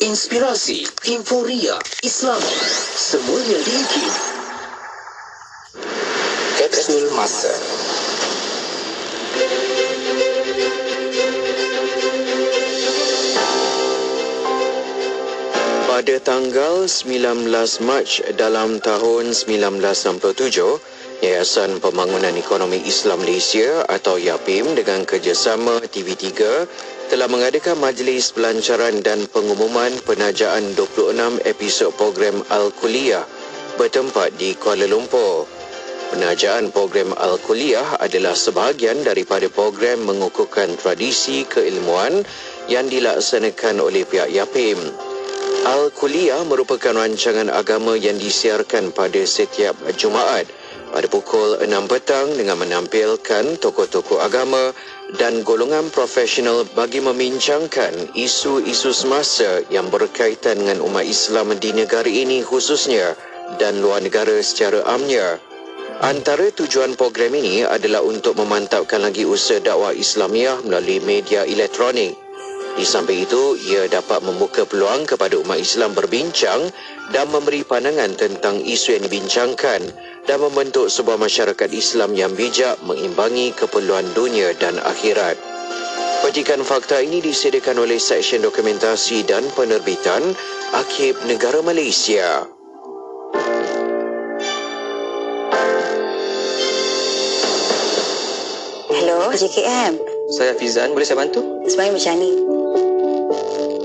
inspirasi, euforia, Islam, semuanya di IKIM. Kapsul Masa. Pada tanggal 19 Mac dalam tahun 1967, Yayasan Pembangunan Ekonomi Islam Malaysia atau YAPIM dengan kerjasama TV3 telah mengadakan majlis pelancaran dan pengumuman penajaan 26 episod program Al-Kuliah bertempat di Kuala Lumpur. Penajaan program Al-Kuliah adalah sebahagian daripada program mengukuhkan tradisi keilmuan yang dilaksanakan oleh pihak YAPIM. Al-Kuliah merupakan rancangan agama yang disiarkan pada setiap Jumaat pada pukul 6 petang dengan menampilkan tokoh-tokoh agama dan golongan profesional bagi membincangkan isu-isu semasa yang berkaitan dengan umat Islam di negara ini khususnya dan luar negara secara amnya. Antara tujuan program ini adalah untuk memantapkan lagi usaha dakwah Islamiah melalui media elektronik. Di samping itu, ia dapat membuka peluang kepada umat Islam berbincang dan memberi pandangan tentang isu yang dibincangkan dan membentuk sebuah masyarakat Islam yang bijak mengimbangi keperluan dunia dan akhirat. Petikan fakta ini disediakan oleh Seksyen Dokumentasi dan Penerbitan Arkib Negara Malaysia. Hello, JKM. Saya Fizan, boleh saya bantu? Sebenarnya macam ni.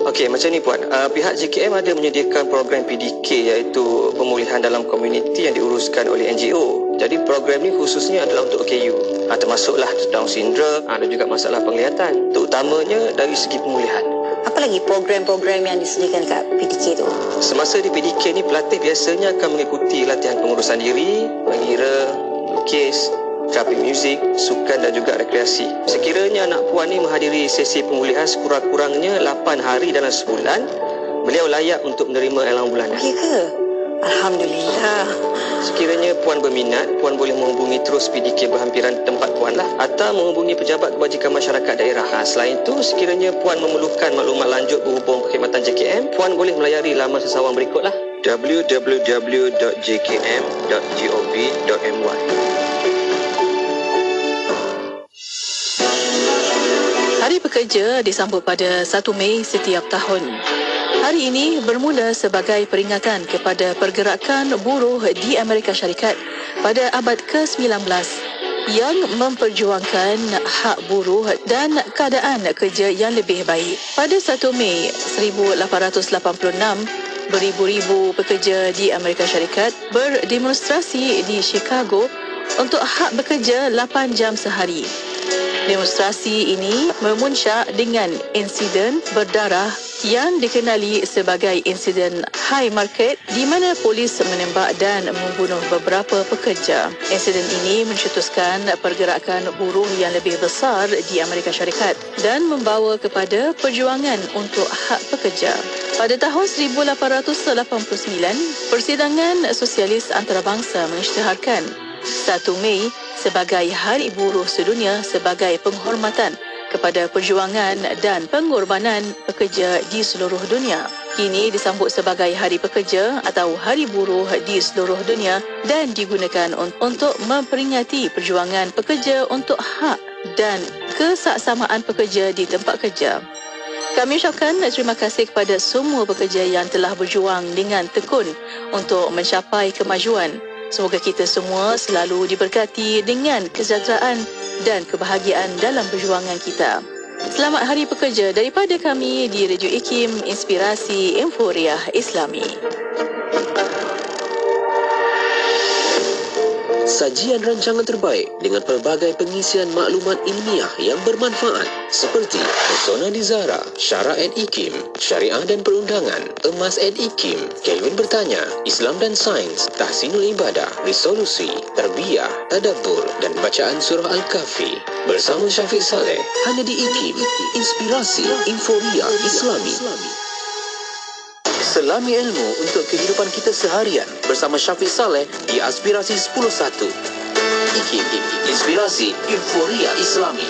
Okey, macam ni Puan. Pihak JKM ada menyediakan program PDK iaitu pemulihan dalam komuniti yang diuruskan oleh NGO. Jadi program ni khususnya adalah untuk OKU. Termasuklah Down syndrome dan juga masalah penglihatan. Terutamanya dari segi pemulihan. Apa lagi program-program yang disediakan kat PDK tu? Semasa di PDK ni, pelatih biasanya akan mengikuti latihan pengurusan diri, mengira, lukis, terapi muzik, sukan dan juga rekreasi. Sekiranya anak puan ni menghadiri sesi pemulihan sekurang-kurangnya 8 hari dalam sebulan, beliau layak untuk menerima alang bulanan. Ya ke? Alhamdulillah. Sekiranya puan berminat, puan boleh menghubungi terus PDK berhampiran tempat puan lah, atau menghubungi pejabat kebajikan masyarakat daerah. Selain itu, sekiranya puan memerlukan maklumat lanjut berhubung perkhidmatan JKM, puan boleh melayari laman sesawang berikutlah: www.jkm.gov.my. Hari Pekerja disambut pada 1 Mei setiap tahun. Hari ini bermula sebagai peringatan kepada pergerakan buruh di Amerika Syarikat pada abad ke-19 yang memperjuangkan hak buruh dan keadaan kerja yang lebih baik. Pada 1 Mei 1886, beribu-ribu pekerja di Amerika Syarikat berdemonstrasi di Chicago untuk hak bekerja 8 jam sehari. Demonstrasi ini memuncak dengan insiden berdarah yang dikenali sebagai insiden High Market di mana polis menembak dan membunuh beberapa pekerja. Insiden ini mencetuskan pergerakan buruh yang lebih besar di Amerika Syarikat dan membawa kepada perjuangan untuk hak pekerja. Pada tahun 1889, Persidangan Sosialis Antarabangsa mengisytiharkan 1 Mei sebagai Hari Buruh Sedunia sebagai penghormatan kepada perjuangan dan pengorbanan pekerja di seluruh dunia. Kini disambut sebagai Hari Pekerja atau Hari Buruh di seluruh dunia dan digunakan untuk memperingati perjuangan pekerja untuk hak dan kesaksamaan pekerja di tempat kerja. Kami ucapkan terima kasih kepada semua pekerja yang telah berjuang dengan tekun untuk mencapai kemajuan. Semoga kita semua selalu diberkati dengan kesejahteraan dan kebahagiaan dalam perjuangan kita. Selamat Hari Pekerja daripada kami di Radio IKIM, Inspirasi Euforia Islami. Sajian rancangan terbaik dengan pelbagai pengisian maklumat ilmiah yang bermanfaat seperti Pesona di Zara, Syara at IKIM, Syariah dan Perundangan, Emas at IKIM, Kelvin Bertanya, Islam dan Sains, Tahsinul Ibadah, Resolusi, Tarbiyah, Tadabbur dan Bacaan Surah Al-Kahfi. Bersama Syafiq Saleh, hanya di IKIM, Inspirasi Euforia Islami. Selami ilmu untuk kehidupan kita seharian bersama Syafiq Saleh di Aspirasi 10.1. IKIM, Inspirasi Euforia Islami.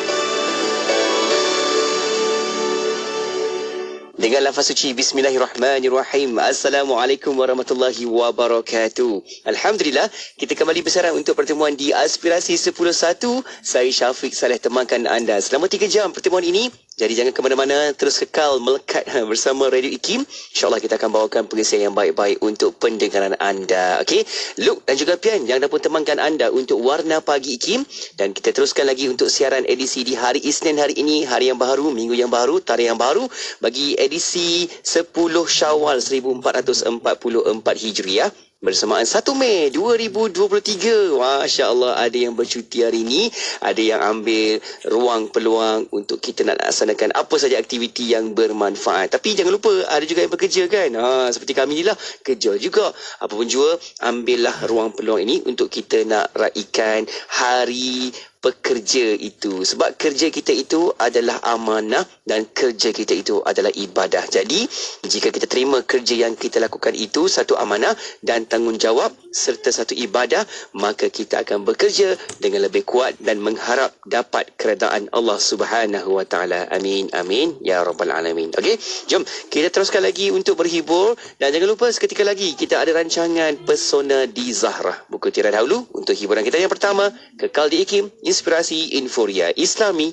Dengan lafaz suci Bismillahirrahmanirrahim. Assalamualaikum warahmatullahi wabarakatuh. Alhamdulillah, kita kembali bersama untuk pertemuan di Aspirasi 10.1. Saya Syafiq Saleh temankan anda selama 3 jam pertemuan ini. Jadi jangan ke mana-mana, terus kekal melekat bersama Radio IKIM. InsyaAllah kita akan bawakan pengisian yang baik-baik untuk pendengaran anda. Okey, Luke dan juga Pian yang dah pun temankan anda untuk Warna Pagi IKIM. Dan kita teruskan lagi untuk siaran edisi di hari Isnin hari ini, hari yang baru, minggu yang baru, tarikh yang baru bagi edisi 10 Syawal 1444 Hijriah. Bersamaan 1 Mei 2023. Masya Allah, ada yang bercuti hari ini, ada yang ambil ruang peluang untuk kita nak laksanakan apa saja aktiviti yang bermanfaat. Tapi jangan lupa, ada juga yang bekerja kan. Seperti kami ni lah, kerja juga. Apa pun jua, ambillah ruang peluang ini untuk kita nak raikan hari pekerja itu. Sebab kerja kita itu adalah amanah dan kerja kita itu adalah ibadah. Jadi, jika kita terima kerja yang kita lakukan itu satu amanah dan tanggungjawab serta satu ibadah, maka kita akan bekerja dengan lebih kuat dan mengharap dapat keredaan Allah Subhanahu Wa Taala. Amin, amin ya rabbal alamin. Okey, jom kita teruskan lagi untuk berhibur dan jangan lupa seketika lagi kita ada rancangan Pesona di Zahra. Buku tirai dahulu untuk hiburan kita yang pertama, kekal di IKIM, Inspirasi Inforia Islami.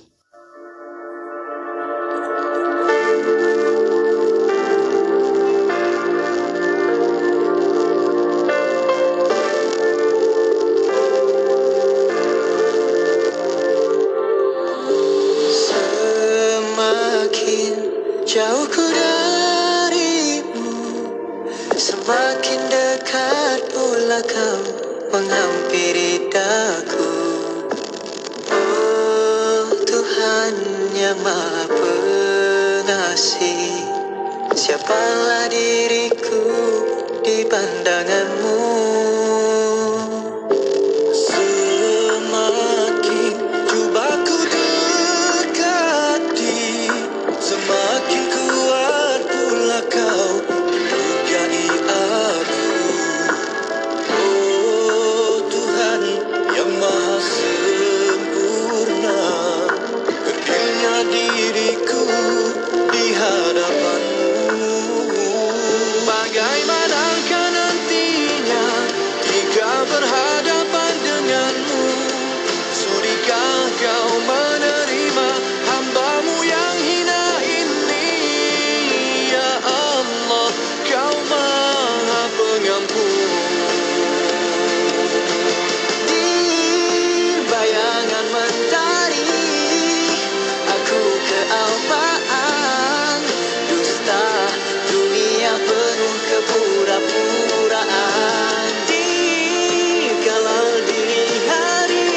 Semakin jauh ku darimu, semakin dekat pula kau menghampiri daku. Tuhan yang Maha Pengasih, siapalah diriku di pandanganmu. Semakin cuba ku dekati, semakin kuat pula kau mendugai aku. Oh Tuhan yang Maha Sempurna, kerdilnya diriku di hadapanmu. Bagaimanakah nantinya jika berhadapan denganmu? Sudikah kau menerima hambamu yang hina ini? Ya Allah, kau Maha Pengampun. Di bayangan mentari aku kealpaan, dusta dunia penuh kepura-puraan. Di kala dini hari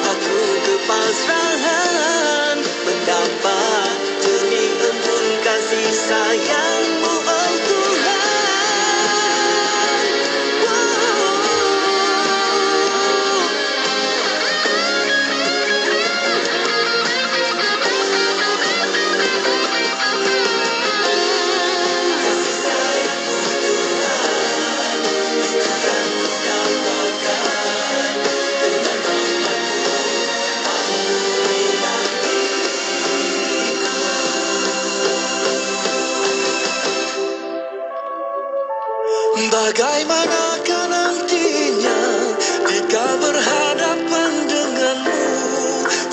aku kepasrahan, mendapat jernih embun kasih sayangmu, oh Tuhan. Bagaimanakah nantinya jika berhadapan denganmu?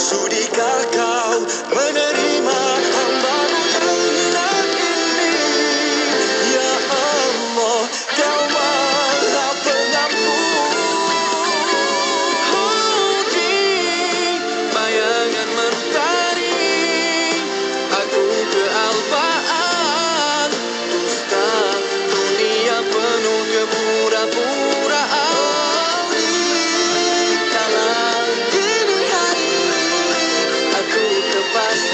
Sudikah kau menerima hambamu yang hina ini? Ya Allah, kau Maha Pengampun. Oh, di bayangan mentari aku kealpaan, dusta dunia penuh kepura-puraan. Di kala dini hari aku kepas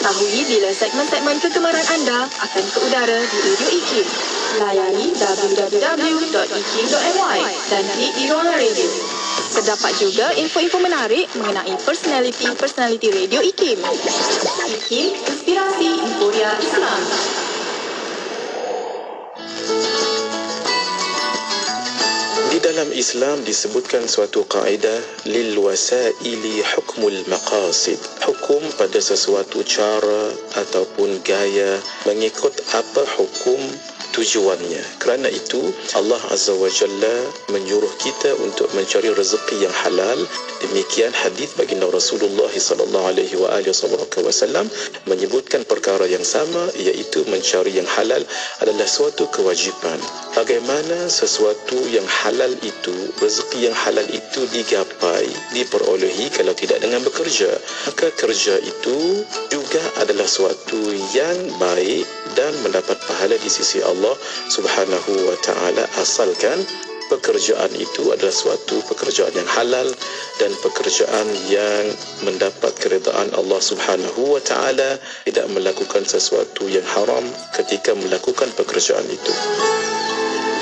Ketahui bila segmen-segmen kegemaran anda akan ke udara di Radio IKIM. Layari www.ikim.my dan klik di ruangan radio. Terdapat juga info-info menarik mengenai personaliti Radio IKIM. IKIM, inspirasi euforia Islam. Di dalam Islam disebutkan suatu kaedah lil wasaili hukmul maqasid. Hukum pada sesuatu cara ataupun gaya mengikut apa hukum tujuannya. Kerana itu Allah Azza wa Jalla menyuruh kita untuk mencari rezeki yang halal. Demikian hadis baginda Rasulullah sallallahu alaihi wasallam menyebutkan perkara yang sama, iaitu mencari yang halal adalah suatu kewajipan. Bagaimana sesuatu yang halal itu, rezeki yang halal itu digapai, diperolehi kalau tidak dengan bekerja? Maka kerja itu juga adalah suatu yang baik dan mendapat pahala di sisi Allah Subhanahu wa ta'ala, asalkan pekerjaan itu adalah suatu pekerjaan yang halal dan pekerjaan yang mendapat keredaan Allah Subhanahu wa ta'ala, tidak melakukan sesuatu yang haram ketika melakukan pekerjaan itu.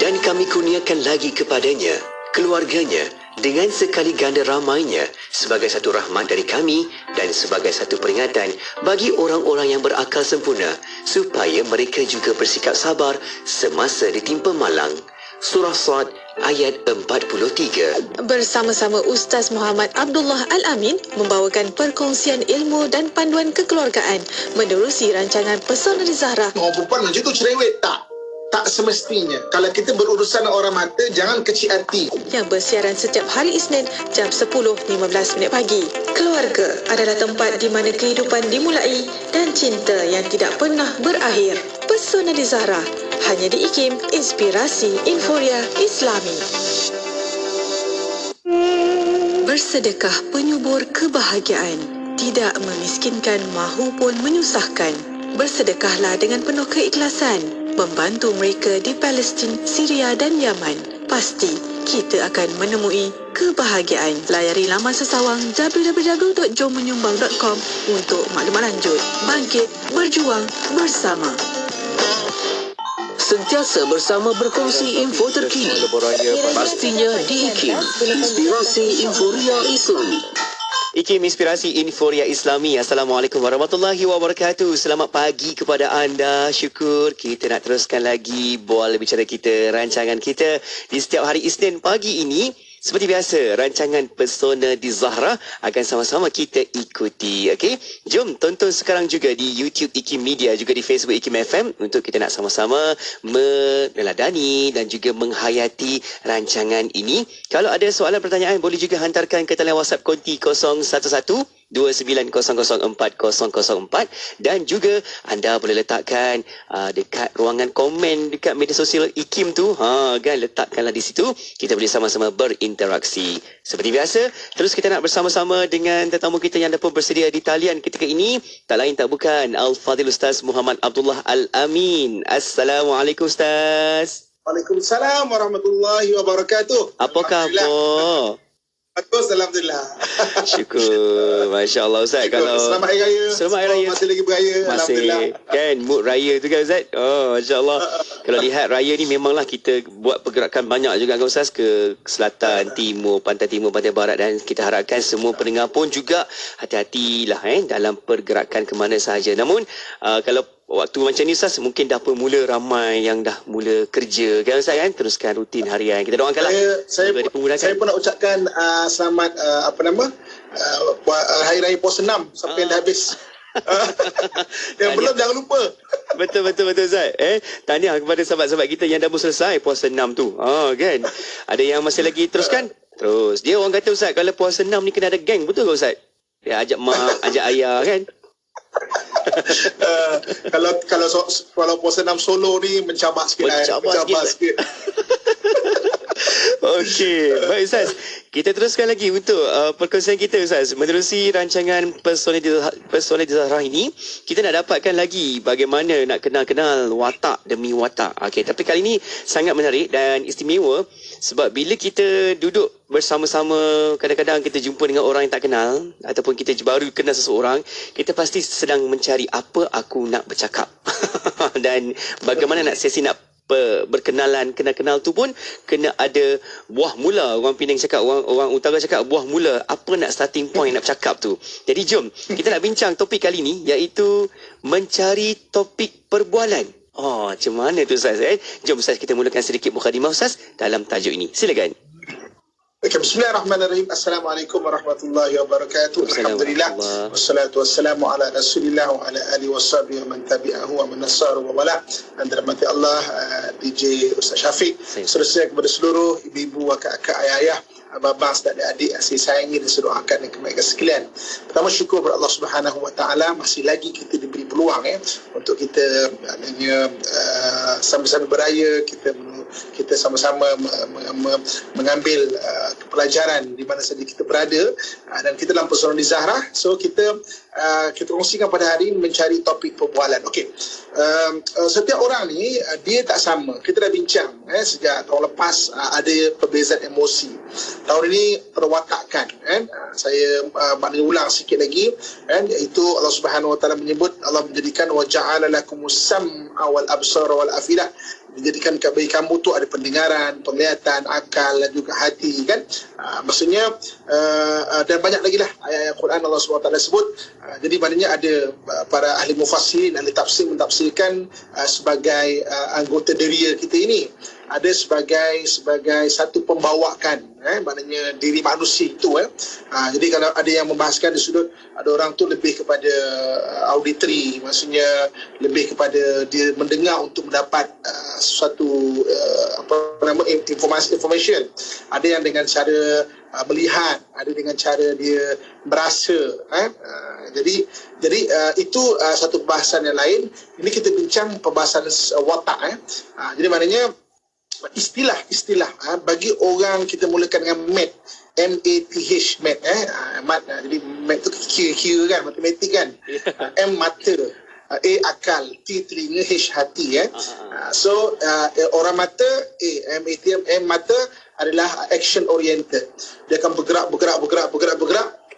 Dan kami kurniakan lagi kepadanya, keluarganya, dengan sekali ganda ramainya sebagai satu rahmat dari kami dan sebagai satu peringatan bagi orang-orang yang berakal sempurna supaya mereka juga bersikap sabar semasa ditimpa malang. Surah Sad ayat 43. Bersama-sama Ustaz Muhammad Abdullah Al-Amin membawakan perkongsian ilmu dan panduan kekeluargaan menerusi rancangan Pesona di Zahra. Orang perempuan macam tu cerewet tak? Tak semestinya. Kalau kita berurusan dengan orang mata, jangan kecil hati. Yang bersiaran setiap hari Isnin jam 10.15 pagi. Keluarga adalah tempat di mana kehidupan dimulai dan cinta yang tidak pernah berakhir. Pesona di Zahra, hanya di IKIM, inspirasi euforia Islami. Bersedekah penyubur kebahagiaan, tidak memiskinkan mahupun menyusahkan. Bersedekahlah dengan penuh keikhlasan, membantu mereka di Palestin, Syria dan Yaman. Pasti kita akan menemui kebahagiaan. Layari laman sesawang www.jommenyumbang.com untuk maklumat lanjut. Bangkit, berjuang bersama. Sentiasa bersama berkongsi info terkini. Pastinya di IKIM, inspirasi euforia Islami. IKIM Inspirasi Euforia Islami. Assalamualaikum warahmatullahi wabarakatuh. Selamat pagi kepada anda. Syukur kita nak teruskan lagi bola bicara kita, rancangan kita di setiap hari Isnin pagi ini. Seperti biasa, rancangan Pesona di Zahra akan sama-sama kita ikuti. Okey, jom tonton sekarang juga di YouTube IKIM Media, juga di Facebook IKIM FM untuk kita nak sama-sama meneladani dan juga menghayati rancangan ini. Kalau ada soalan pertanyaan, boleh juga hantarkan ke talian WhatsApp konti 011-2904-004 dan juga anda boleh letakkan dekat ruangan komen dekat media sosial IKIM tu, kan, letakkanlah di situ, kita boleh sama-sama berinteraksi. Seperti biasa, terus kita nak bersama-sama dengan tetamu kita yang dah pun bersedia di talian ketika ini, tak lain tak bukan Al-Fadhil Ustaz Muhammad Abdullah Al-Amin. Assalamualaikum Ustaz. Waalaikumsalam warahmatullahi wabarakatuh. Apa khabar? Bagus, alhamdulillah. Syukur. Masya Allah Ustaz. Syukur. Kalau Selamat Hari Raya. Selamat Hari Raya. Masih lagi beraya. Masih kan mood raya tu kan Ustaz. Oh, Masya Allah. Kalau lihat raya ni memanglah kita buat pergerakan banyak juga kan Ustaz, ke selatan, timur, pantai barat, dan kita harapkan semua pendengar pun juga hati-hatilah dalam pergerakan ke mana sahaja. Namun kalau waktu macam ni Ustaz, mungkin dah pun mula ramai yang dah mula kerja kan Ustaz kan, teruskan rutin harian. Kita doakanlah saya pun nak ucapkan selamat Hari Raya Puasa 6 sampai dah habis. Yang belum jangan lupa. Betul Ustaz. Tahniah kepada sahabat-sahabat kita yang dah pun selesai puasa 6 tu. Kan. Ada yang masih lagi teruskan? Terus. Dia orang kata Ustaz, kalau puasa 6 ni kena ada geng, betul ke Ustaz? Dia ajak mak, ajak ayah kan. Kalau puasa 6 solo ni mencabar sikit. Okey, baik Ustaz. Kita teruskan lagi untuk perkongsian kita Ustaz. Menerusi rancangan Personality Zahra ini, kita nak dapatkan lagi bagaimana nak kenal-kenal watak demi watak. Okey, tapi kali ini sangat menarik dan istimewa sebab bila kita duduk bersama-sama, kadang-kadang kita jumpa dengan orang yang tak kenal ataupun kita baru kenal seseorang, kita pasti sedang mencari apa aku nak bercakap. Dan bagaimana nak sesi nak berkenalan, kenal-kenal tu pun kena ada buah mula. Orang Penang cakap, orang utara cakap buah mula, apa nak starting point nak bercakap tu. Jadi jom kita nak bincang topik kali ni, iaitu mencari topik perbualan. Macam mana tu Ustaz? Jom Ustaz kita mulakan sedikit mukadimah Ustaz dalam tajuk ini. Silakan. Okay, bismillahirrahmanirrahim. Assalamualaikum warahmatullahi wabarakatuh. Alhamdulillah. Wassalatu wassalamu ala rasulillah wa ala alihi washabihi wa man tabi'ahu wa man nasaru wa wala. Dan dirahmati Allah, DJ Ustaz Syafiq. Saudara kepada seluruh ibu-ibu, kakak, ayah-ayah, abang, adik-adik, saya sayangi dan saya doakan dan kebaikan sekalian. Pertama, syukur kepada Allah Subhanahu Wa Taala, masih lagi kita diberi peluang untuk kita sama-sama beraya, kita sama-sama mengambil pelajaran di mana saja kita berada, dan kita dalam Personality Zahra. So kita kongsikan pada hari ini mencari topik perbualan. Okey, setiap orang ni dia tak sama. Kita dah bincang sejak tahun lepas, ada perbezaan emosi. Tahun ini perwatakan, saya maknanya ulang sikit lagi, iaitu Allah Subhanahu Wa Taala menyebut, Allah menjadikan wa ja'ala lakumus sam'a wal absara wal afidah, menjadikan bagi kamu tu ada pendengaran, penglihatan, akal dan juga hati, kan? Maksudnya dan banyak lagi lah ayat-ayat Quran Allah SWT sebut. Jadi maknanya ada para ahli mufassirin, ahli tafsir mentafsirkan sebagai anggota diri kita ini ada sebagai satu pembawakan, maknanya diri manusia itu. Jadi kalau ada yang membahaskan di sudut, ada orang tu lebih kepada auditory, maksudnya lebih kepada dia mendengar untuk mendapat suatu information. Ada yang dengan cara melihat, ada dengan cara dia berasa. Jadi itu satu pembahasan yang lain. Ini kita bincang pembahasan watak. Jadi maknanya istilah bagi orang, kita mulakan dengan MAT, M-A-T-H, MAT. Jadi MAT tu kira-kira kan, matematik kan. M mata, A akal, T telinga, H hati. So orang mata, M mata adalah action oriented. Dia akan bergerak.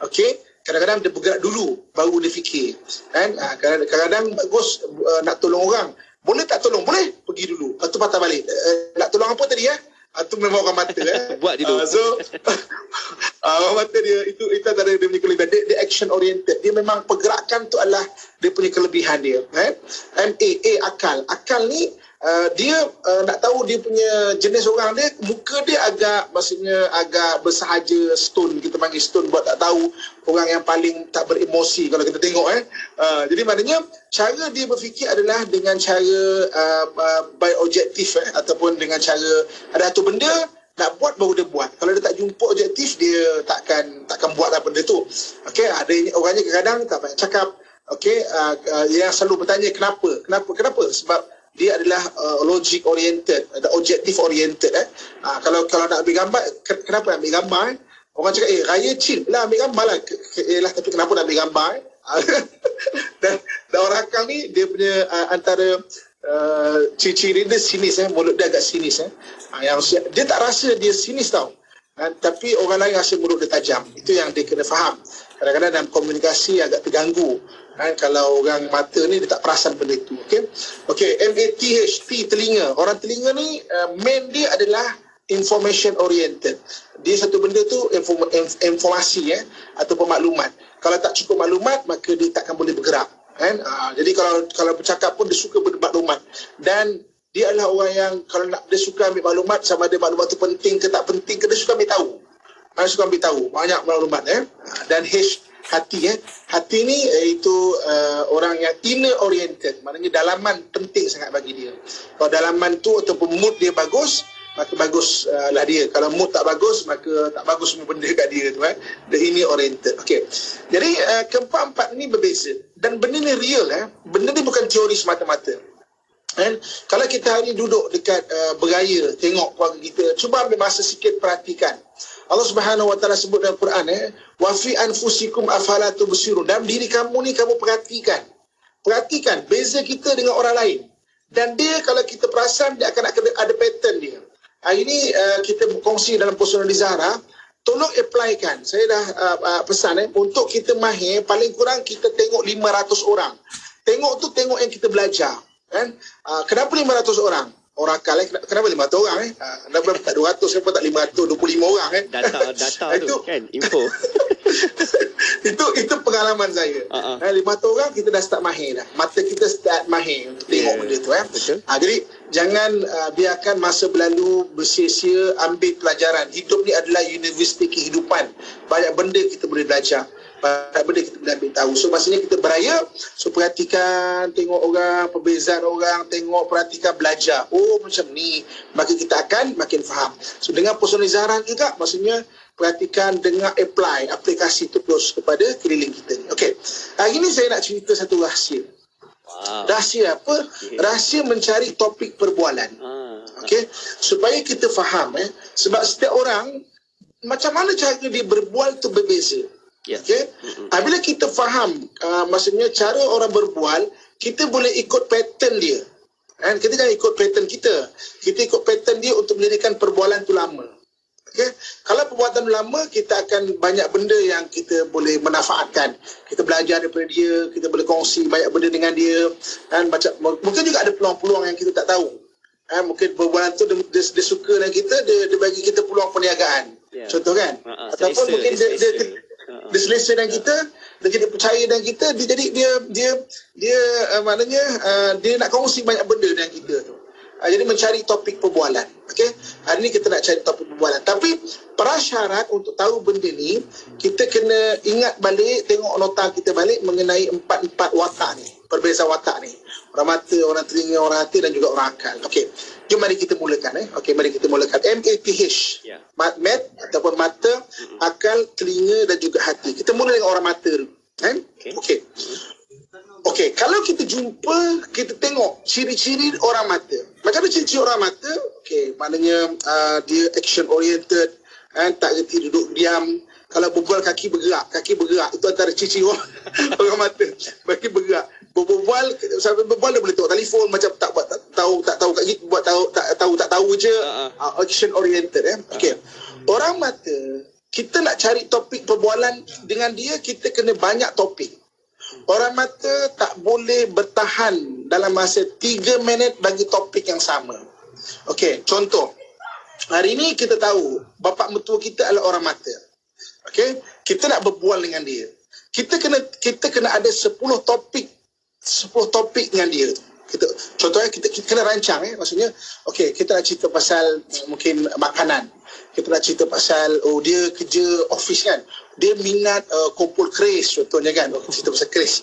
Okey, kadang-kadang dia bergerak dulu baru dia fikir, kan? Kadang-kadang bagus nak tolong orang, boleh tak tolong? Boleh, pergi dulu, lepas tu patah balik. Nak tolong apa tadi? Itu memang orang mata. Buat dulu. So orang mata dia itu antara dia punya kelebihan. Dia action oriented. Dia memang pergerakan tu adalah dia punya kelebihan dia. A akal. Akal ni dia nak tahu dia punya jenis orang dia, muka dia agak bersahaja, stone, kita panggil stone, buat tak tahu orang yang paling tak beremosi kalau kita tengok. Jadi maknanya cara dia berfikir adalah dengan cara by objektif, ataupun dengan cara ada satu benda nak buat baru dia buat. Kalau dia tak jumpa objektif, dia takkan buatlah benda tu. Okey, ada orangnya kadang-kadang tak banyak cakap. Okey, yang selalu bertanya kenapa? Sebab dia adalah logic oriented, ada objective oriented. Kalau nak ambil gambar, kenapa nak ambil gambar? Orang cakap, raya chill lah, ambil gambar lah. Tapi kenapa nak ambil gambar? Dan orang akal ni, dia punya antara ciri-ciri dia sinis. Mulut dia agak sinis. Yang dia tak rasa dia sinis tau. Tapi orang lain rasa mulut dia tajam. Itu yang dia kena faham. Kadang-kadang dalam komunikasi agak terganggu. Kalau orang mata ni dia tak perasan benda itu. Okey, M-A-T-H, T telinga. Orang telinga ni main dia adalah information oriented. Dia satu benda tu informasi ataupun maklumat. Kalau tak cukup maklumat, maka dia takkan boleh bergerak. Jadi kalau bercakap pun dia suka bermaklumat. Dan dia adalah orang yang kalau dia suka ambil maklumat, sama ada maklumat tu penting ke tak penting ke, dia suka ambil tahu. Suka ambil tahu banyak maklumat. Dan H, hati. Hati ni itu orang yang inner oriented, maknanya dalaman penting sangat bagi dia. Kalau dalaman tu ataupun mood dia bagus, maka baguslah dia. Kalau mood tak bagus, maka tak bagus semua benda kat dia tu. The inner oriented. Okey. Jadi keempat-empat ni berbeza dan benda ni real. Benda ni bukan teori semata-mata. Kan? Kalau kita hari ni duduk dekat beraya, tengok keluarga kita, cuba ambil masa sikit perhatikan. Allah Subhanahu Wa Taala sebut dalam Quran, wa fi anfusikum afala tubsirun. Dalam diri kamu ni kamu perhatikan. Perhatikan beza kita dengan orang lain. Dan dia kalau kita perasan dia akan ada pattern dia. Hari ni kita berkongsi dalam Personal di Zahra, tolong applykan. Saya dah pesan untuk kita mahir paling kurang kita tengok 500 orang. Tengok tu tengok yang kita belajar. Kan? Kenapa 500 orang? Orang akal kenapa 500 orang kenapa tak 200, kenapa tak 525 orang Data itu tu kan, info. itu pengalaman saya. 500 orang kita dah start mahir dah. Mata kita start mahir untuk tengok benda tu jadi jangan biarkan masa berlalu bersia-sia, ambil pelajaran. Hidup ni adalah universiti kehidupan. Banyak benda kita boleh belajar. Banyak benda kita boleh ambil tahu. So maksudnya kita beraya, so perhatikan, tengok orang, perbezaan orang, tengok, perhatikan, belajar. Oh macam ni, maka kita akan makin faham. So dengan Personal di Zahra juga, maksudnya perhatikan, dengar, apply aplikasi itu terus kepada keliling kita ni. Okey, hari ni saya nak cerita satu rahsia. Rahsia apa? Rahsia mencari topik perbualan. Okey, supaya kita faham sebab setiap orang macam mana cara dia berbual tu berbeza. Okay? Bila kita faham maksudnya cara orang berbual, kita boleh ikut pattern dia. Kan? Kita jangan ikut pattern kita. Kita ikut pattern dia untuk menjadikan perbualan tu lama. Okay? Kalau perbuatan lama, kita akan banyak benda yang kita boleh manfaatkan. Kita belajar daripada dia, kita boleh kongsi banyak benda dengan dia. Dan mungkin juga ada peluang-peluang yang kita tak tahu. Mungkin perbualan tu dia suka dengan kita, dia bagi kita peluang perniagaan. Contoh kan? Ataupun mungkin dia selesa dengan kita, dia jadi percaya dengan kita, dia maknanya dia nak kongsi banyak benda dengan kita tu. Jadi mencari topik perbualan. Okey, hari ni kita nak cari topik perbualan. Tapi prasyarat untuk tahu benda ni, kita kena ingat balik, tengok nota kita balik mengenai empat watak ni, perbezaan watak ni. Orang mata, orang telinga, orang hati dan juga orang akal. Okey, jom mari kita mulakan. Okey, mari kita mulakan. MATH. Mat ataupun mata, akal, telinga dan juga hati. Kita mula dengan orang mata dulu. Okey, kalau kita jumpa, kita tengok ciri-ciri orang mata. Macam mana ciri-ciri orang mata? Okey, maknanya dia action oriented, tak reti duduk diam. Kalau berbual kaki bergerak. Itu antara ciri-ciri orang mata. Kaki bergerak. Berbual sampai berbual dia boleh tengok telefon macam tak tahu kat gitu, buat tak tahu je. Action oriented Okey. Orang mata, kita nak cari topik perbualan dengan dia, kita kena banyak topik. Orang mata tak boleh bertahan dalam masa 3 minit bagi topik yang sama. Okey, contoh. Hari ni kita tahu bapa mertua kita adalah orang mata. Okey, kita nak berbual dengan dia. Kita kena ada 10 topik dengan dia. Contohnya kita kena rancang maksudnya okey, kita nak cerita pasal mungkin makanan. Kita nak cerita pasal dia kerja office kan. Dia minat kumpul keris contohnya kan. Cerita pasal keris.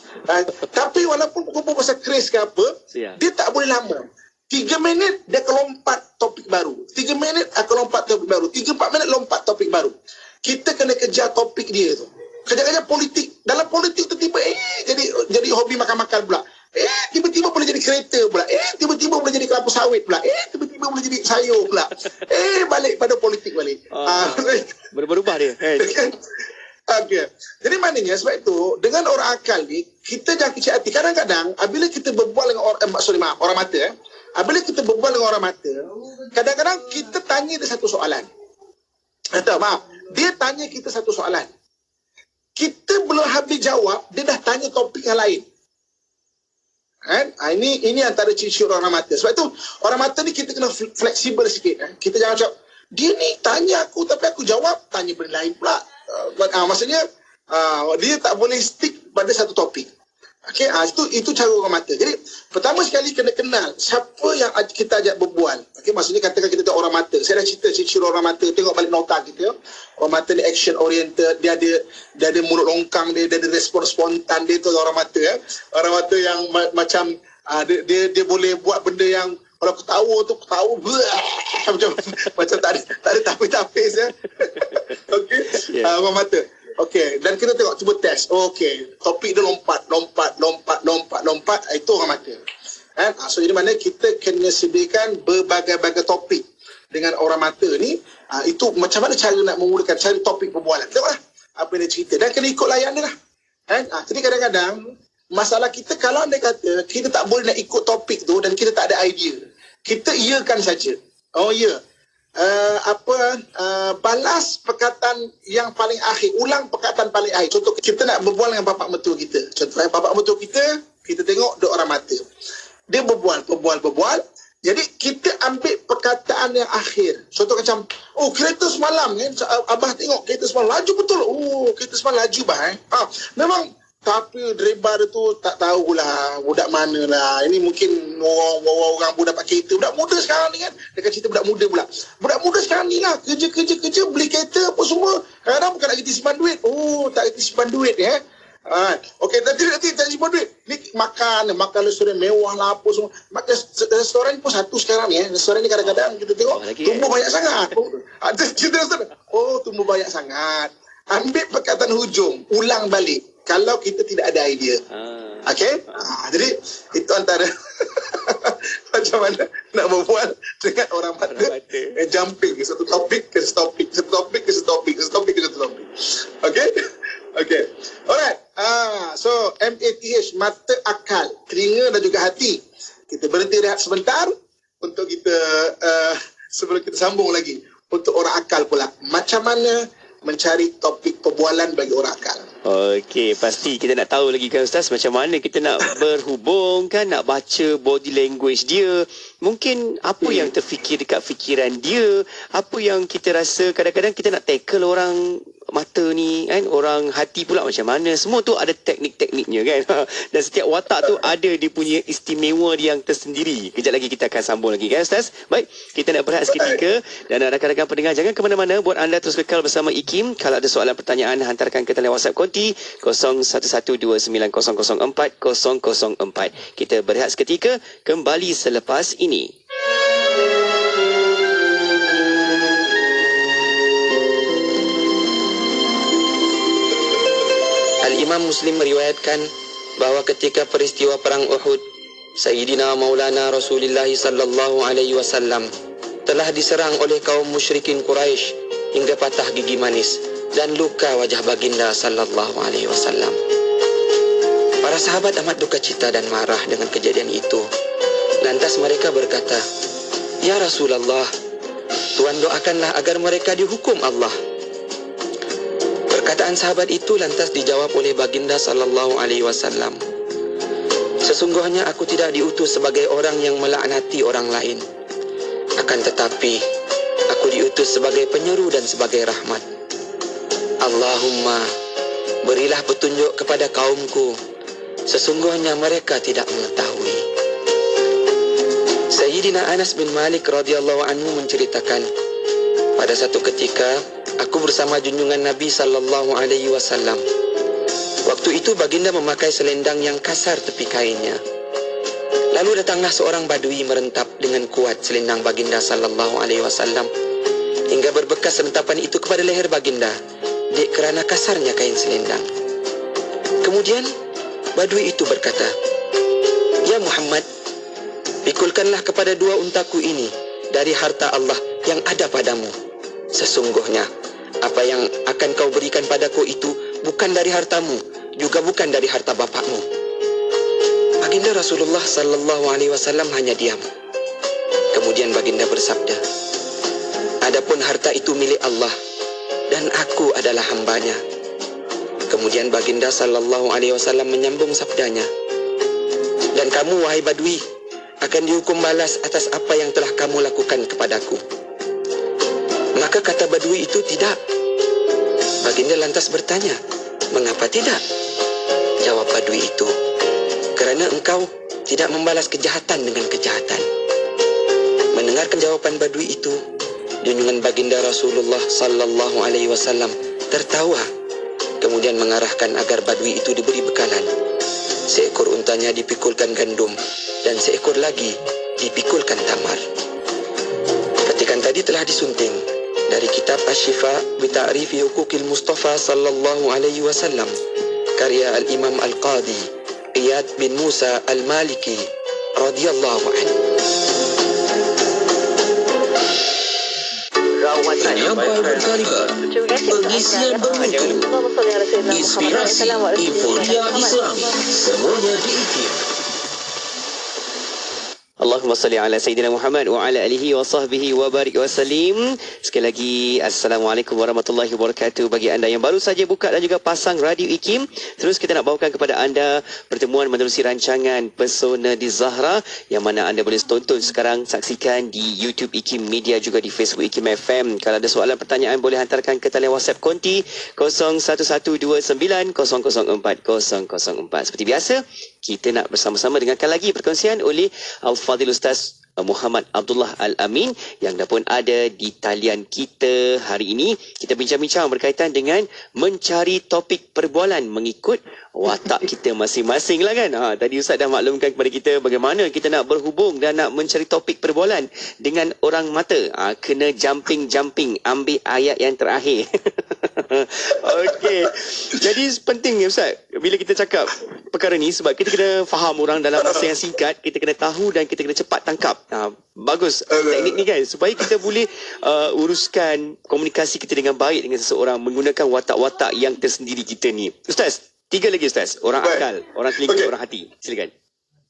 Tapi walaupun kumpul pasal keris ke apa, dia tak boleh lama. 3 minit dia akan lompat topik baru. 3 minit akan lompat topik baru. 3-4 minit lompat topik baru. Kita kena kejar topik dia tu. Kejar-kejar politik. Dalam politik tiba-tiba jadi hobi makan-makan pula. Tiba-tiba boleh jadi kereta pula. Tiba-tiba boleh jadi kelapa sawit pula. Tiba-tiba boleh jadi sayur pula. Balik pada politik balik. Berubah dia. Okay. Jadi maknanya sebab itu dengan orang akal ni, kita jangan kecil hati. Kadang-kadang apabila kita berbual dengan orang mata apabila kita berbual dengan orang mata, kadang-kadang kita tanya dia satu soalan. Dia tanya kita satu soalan. Kita belum habis jawab, dia dah tanya topik yang lain. Kan? Ini antara ciri-ciri orang mata. Sebab itu orang mata ni kita kena fleksibel sikit. Kita jangan cakap, dia ni tanya aku tapi aku jawab, tanya benda lain pula. Maksudnya dia tak boleh stick pada satu topik. Okey, itu cara orang mata. Jadi pertama sekali kena kenal siapa yang kita ajak berbual. Okey, maksudnya katakan kita tengok orang mata. Saya dah cerita ciri-ciri orang mata, tengok balik nota kita. Orang mata ni action oriented, dia ada mulut longkang dia ada respon spontan dia tu orang mata Orang mata yang macam dia boleh buat benda yang kalau ketawa macam tak ada tapis-tapis Okey, orang mata. Okey, dan kita tengok cuba test. Okey, topik dia lompat. Itu orang mata. So jadi mana kita kena sediakan berbagai-bagai topik dengan orang mata ni. Itu macam mana cara nak memulakan, cari topik perbualan. Tengoklah apa dia cerita dan kena ikut layan dia lah. Jadi kadang-kadang masalah kita, kalau anda kata kita tak boleh nak ikut topik tu dan kita tak ada idea, kita iakan saja. Oh ya, balas perkataan yang paling akhir, ulang perkataan paling akhir. Contoh, kita nak berbual dengan bapak mertua kita. Contoh, bapak mertua kita tengok dua orang mata. Dia berbual. Jadi kita ambil perkataan yang akhir. Contoh macam, kereta semalam kan, abah tengok kereta semalam laju betul. Kereta semalam laju bah. Memang, tapi driver tu tak tahulah budak mana lah. Ini mungkin orang budak pakai kereta. Budak muda sekarang ni kan. Dia kan cerita budak muda pula. Budak muda sekarang ni lah. Kerja, beli kereta apa semua. Kadang-kadang bukan nak kerti simpan duit. Tak kerti simpan duit ya. Okey, nanti tak simpan duit. Ni makan restoran mewah lah apa semua. Restoran pun satu sekarang ni. Restoran ni kadang-kadang kita tengok tumbuh banyak sangat. Tumbuh banyak sangat. Ambil perkataan hujung, ulang balik. Kalau kita tidak ada idea. Okey? Jadi, itu antara macam mana nak berbual dengan orang mata. Jumping ke satu topik ke satu topik. Okey? Alright. So, MATH, mata, akal, telinga dan juga hati. Kita berhenti rehat sebentar untuk kita, sebelum kita sambung lagi. Untuk orang akal pula. Macam mana mencari topik perbualan bagi orang akal. Okey, pasti kita nak tahu lagi kan Ustaz, macam mana kita nak berhubung kan, nak baca body language dia. Mungkin apa yang terfikir dekat fikiran dia, apa yang kita rasa kadang-kadang kita nak tackle orang mata ni kan, orang hati pula macam mana. Semua tu ada teknik-tekniknya kan. Dan setiap watak tu ada dia punya istimewa dia yang tersendiri. Kejap lagi kita akan sambung lagi kan Ustaz. Baik, kita nak berehat seketika dan rakan-rakan pendengar jangan ke mana-mana, buat anda terus kekal bersama IKIM. Kalau ada soalan pertanyaan hantarkan ke talian WhatsApp konti 01129004. Kita berehat seketika, kembali selepas ini. Al-Imam Muslim meriwayatkan bahawa ketika peristiwa perang Uhud, Sayyidina Maulana Rasulullah sallallahu alaihi wasallam telah diserang oleh kaum musyrikin Quraisy hingga patah gigi manis dan luka wajah baginda sallallahu alaihi wasallam. Para sahabat amat duka cita dan marah dengan kejadian itu. Lantas mereka berkata, "Ya Rasulullah, Tuhan doakanlah agar mereka dihukum Allah." Perkataan sahabat itu lantas dijawab oleh baginda sallallahu alaihi wasallam, "Sesungguhnya aku tidak diutus sebagai orang yang melaknati orang lain. Akan tetapi, aku diutus sebagai penyeru dan sebagai rahmat. Allahumma, berilah petunjuk kepada kaumku. Sesungguhnya mereka tidak mengetahui." Sayyidina Anas bin Malik radhiyallahu anhu menceritakan, pada satu ketika aku bersama junjungan Nabi sallallahu alaihi wasallam. Waktu itu baginda memakai selendang yang kasar tepi kainnya. Lalu datanglah seorang badui merentap dengan kuat selendang baginda sallallahu alaihi wasallam hingga berbekas rentapan itu kepada leher baginda kerana kasarnya kain selendang. Kemudian badui itu berkata, "Ya Muhammad, pikulkanlah kepada dua untaku ini dari harta Allah yang ada padamu. Sesungguhnya apa yang akan kau berikan padaku itu bukan dari hartamu, juga bukan dari harta bapakmu." Baginda Rasulullah sallallahu alaihi wasallam hanya diam. Kemudian baginda bersabda, "Adapun harta itu milik Allah dan aku adalah hambanya." Kemudian baginda sallallahu alaihi wasallam menyambung sabdanya, "Dan kamu wahai badui akan dihukum balas atas apa yang telah kamu lakukan kepadaku." Maka kata badui itu, "Tidak." Baginda lantas bertanya, "Mengapa tidak?" Jawab badui itu, "Kerana engkau tidak membalas kejahatan dengan kejahatan." Mendengarkan jawaban badui itu, junjungan baginda Rasulullah sallallahu alaihi wasallam tertawa, kemudian mengarahkan agar badui itu diberi bekalan. Seekor untanya dipikulkan gandum dan seekor lagi dipikulkan tamar. Petikan tadi telah disunting dari kitab Asy-Syifa bi Ta'rifi Huquqil Mustafa sallallahu alaihi wasallam karya Al-Imam Al-Qadhi Iyad bin Musa Al-Maliki radhiyallahu anhu. Penyampai berkaliber, pengisian bermutu, inspirasi, euforia Islam, semuanya diikir. Allahumma salli ala Sayyidina Muhammad wa ala alihi wa sahbihi wa barik wa salim. Sekali lagi, Assalamualaikum warahmatullahi wabarakatuh. Bagi anda yang baru saja buka dan juga pasang Radio IKIM, terus kita nak bawakan kepada anda pertemuan menerusi rancangan Pesona di Zahra, yang mana anda boleh tonton sekarang, saksikan di YouTube IKIM Media, juga di Facebook IKIM FM. Kalau ada soalan pertanyaan, boleh hantarkan ke talian WhatsApp konti 0112900404. Seperti biasa, kita nak bersama-sama dengarkan lagi perkongsian oleh Al-Fadhil Ustaz Muhammad Abdullah Al-Amin yang dah pun ada di talian kita hari ini. Kita bincang-bincang berkaitan dengan mencari topik perbualan mengikut watak kita masing-masing lah kan. Tadi Ustaz dah maklumkan kepada kita bagaimana kita nak berhubung dan nak mencari topik perbualan dengan orang mata. Kena jumping, ambil ayat yang terakhir. Okey. Jadi penting Ustaz bila kita cakap perkara ni, sebab kita kena faham orang dalam masa yang singkat, kita kena tahu dan kita kena cepat tangkap. Bagus teknik ni kan, supaya kita boleh uruskan komunikasi kita dengan baik dengan seseorang menggunakan watak-watak yang tersendiri kita ni. Ustaz, 3 lagi Ustaz. Orang akal, orang telinga, orang hati. Silakan.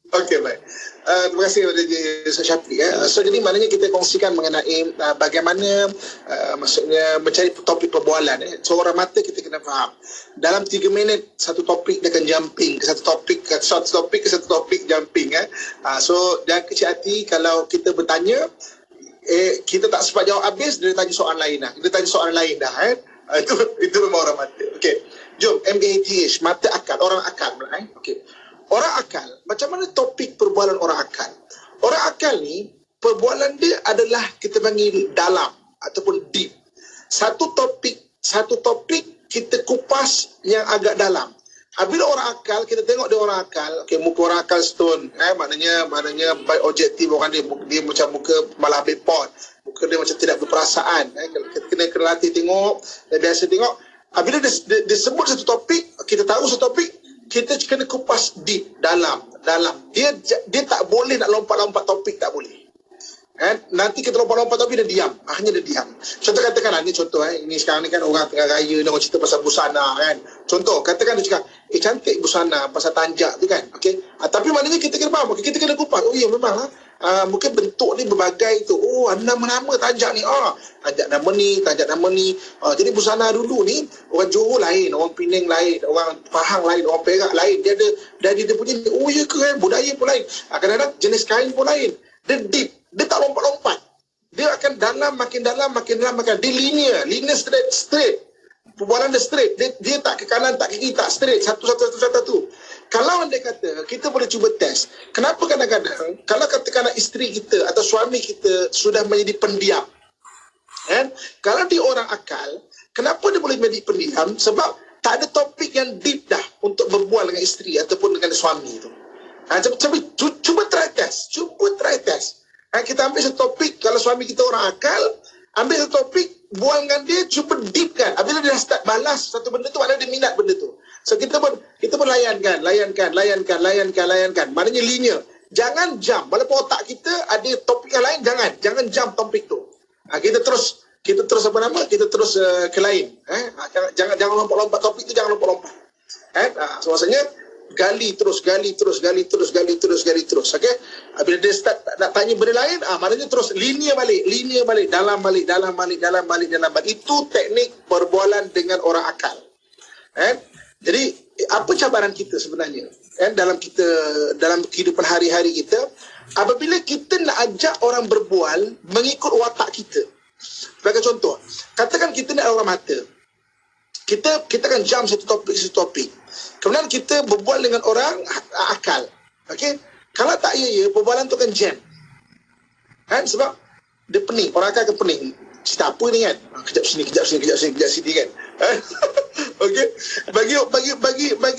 Okey, baik. Terima kasih kepada Ustaz Syafiq. So, jadi maknanya kita kongsikan mengenai bagaimana maksudnya mencari topik perbualan. So, orang mata kita kena faham. Dalam 3 minit, satu topik dia akan jumping ke satu topik jumping. So, jangan kecil hati kalau kita bertanya, kita tak sempat jawab habis, dia tanya soalan lain dah. Dia tanya soalan lain dah. Itu memang orang mata. Okey. Jom, MATH, mata akal, orang akal pula. Okey. Orang akal, macam mana topik perbualan orang akal? Orang akal ni, perbualan dia adalah kita panggil dalam ataupun deep. Satu topik kita kupas yang agak dalam. Bila orang akal, kita tengok dia orang akal, muka orang akal stone, maknanya baik objektif orang dia macam muka malah bepot, muka dia macam tidak berperasaan. Kena latih tengok, dan biasa tengok. Bila dia sebut satu topik, kita tahu satu topik, kita kena kupas deep, dalam. Dia tak boleh nak lompat-lompat topik, tak boleh. Nanti kita lompat-lompat topik, dia diam. Akhirnya dia diam. Contoh katakanlah, ni contoh, ini sekarang ni kan orang tengah raya ni, orang cerita pasal busana kan. Contoh, katakan dia cakap, cantik busana pasal tanjak tu kan. Okay? Tapi maknanya kita kena faham, kita kena kupas. Oh ya, memang mungkin bentuk ni berbagai tu. Oh, nama-nama tanjak ni. Tanjak nama ni. Jadi busana dulu ni, orang Johor lain, orang Penang lain, orang Pahang lain, orang Perak lain. Dia punya, oh ya ke kan, budaya pun lain. Kadang-kadang jenis kain pun lain. Dia deep, dia tak lompat-lompat. Dia akan makin dalam. Dia linear straight. Perbualan dia straight. Dia tak ke kanan, tak ke kiri, tak straight. Satu. Kalau anda kata, kita boleh cuba test. Kenapa kadang-kadang, kalau katakanlah isteri kita atau suami kita sudah menjadi pendiam. Kalau dia orang akal, kenapa dia boleh menjadi pendiam? Sebab tak ada topik yang deep dah untuk berbual dengan isteri ataupun dengan suami itu. Cuba try test. Kita ambil satu topik, kalau suami kita orang akal, ambil satu topik, bual dengan dia, cuba deep kan. Bila dia start balas satu benda tu, maknanya dia minat benda tu. So kita pun layankan. Maknanya linear. Jangan jump. Walaupun otak kita ada topik yang lain, jangan jump topik tu. Kita terus ke lain. Jangan lompat-lompat topik tu, jangan lompat-lompat. So maksudnya gali terus. Okey. Bila dia start nak tanya benda lain, maknanya terus linear balik, dalam balik. Itu teknik perbualan dengan orang akal. Jadi apa cabaran kita sebenarnya dalam kehidupan hari-hari kita, apabila kita nak ajak orang berbual mengikut watak kita. Sebagai contoh, katakan kita nak orang mata, kita akan jump satu topik. Kemudian kita berbual dengan orang akal. Okey, kalau tak perbualan tu akan jam. Sebab dia pening, orang akal akan pening. Cerita apa ni kan? Kejap sini kan. Okey. Bagi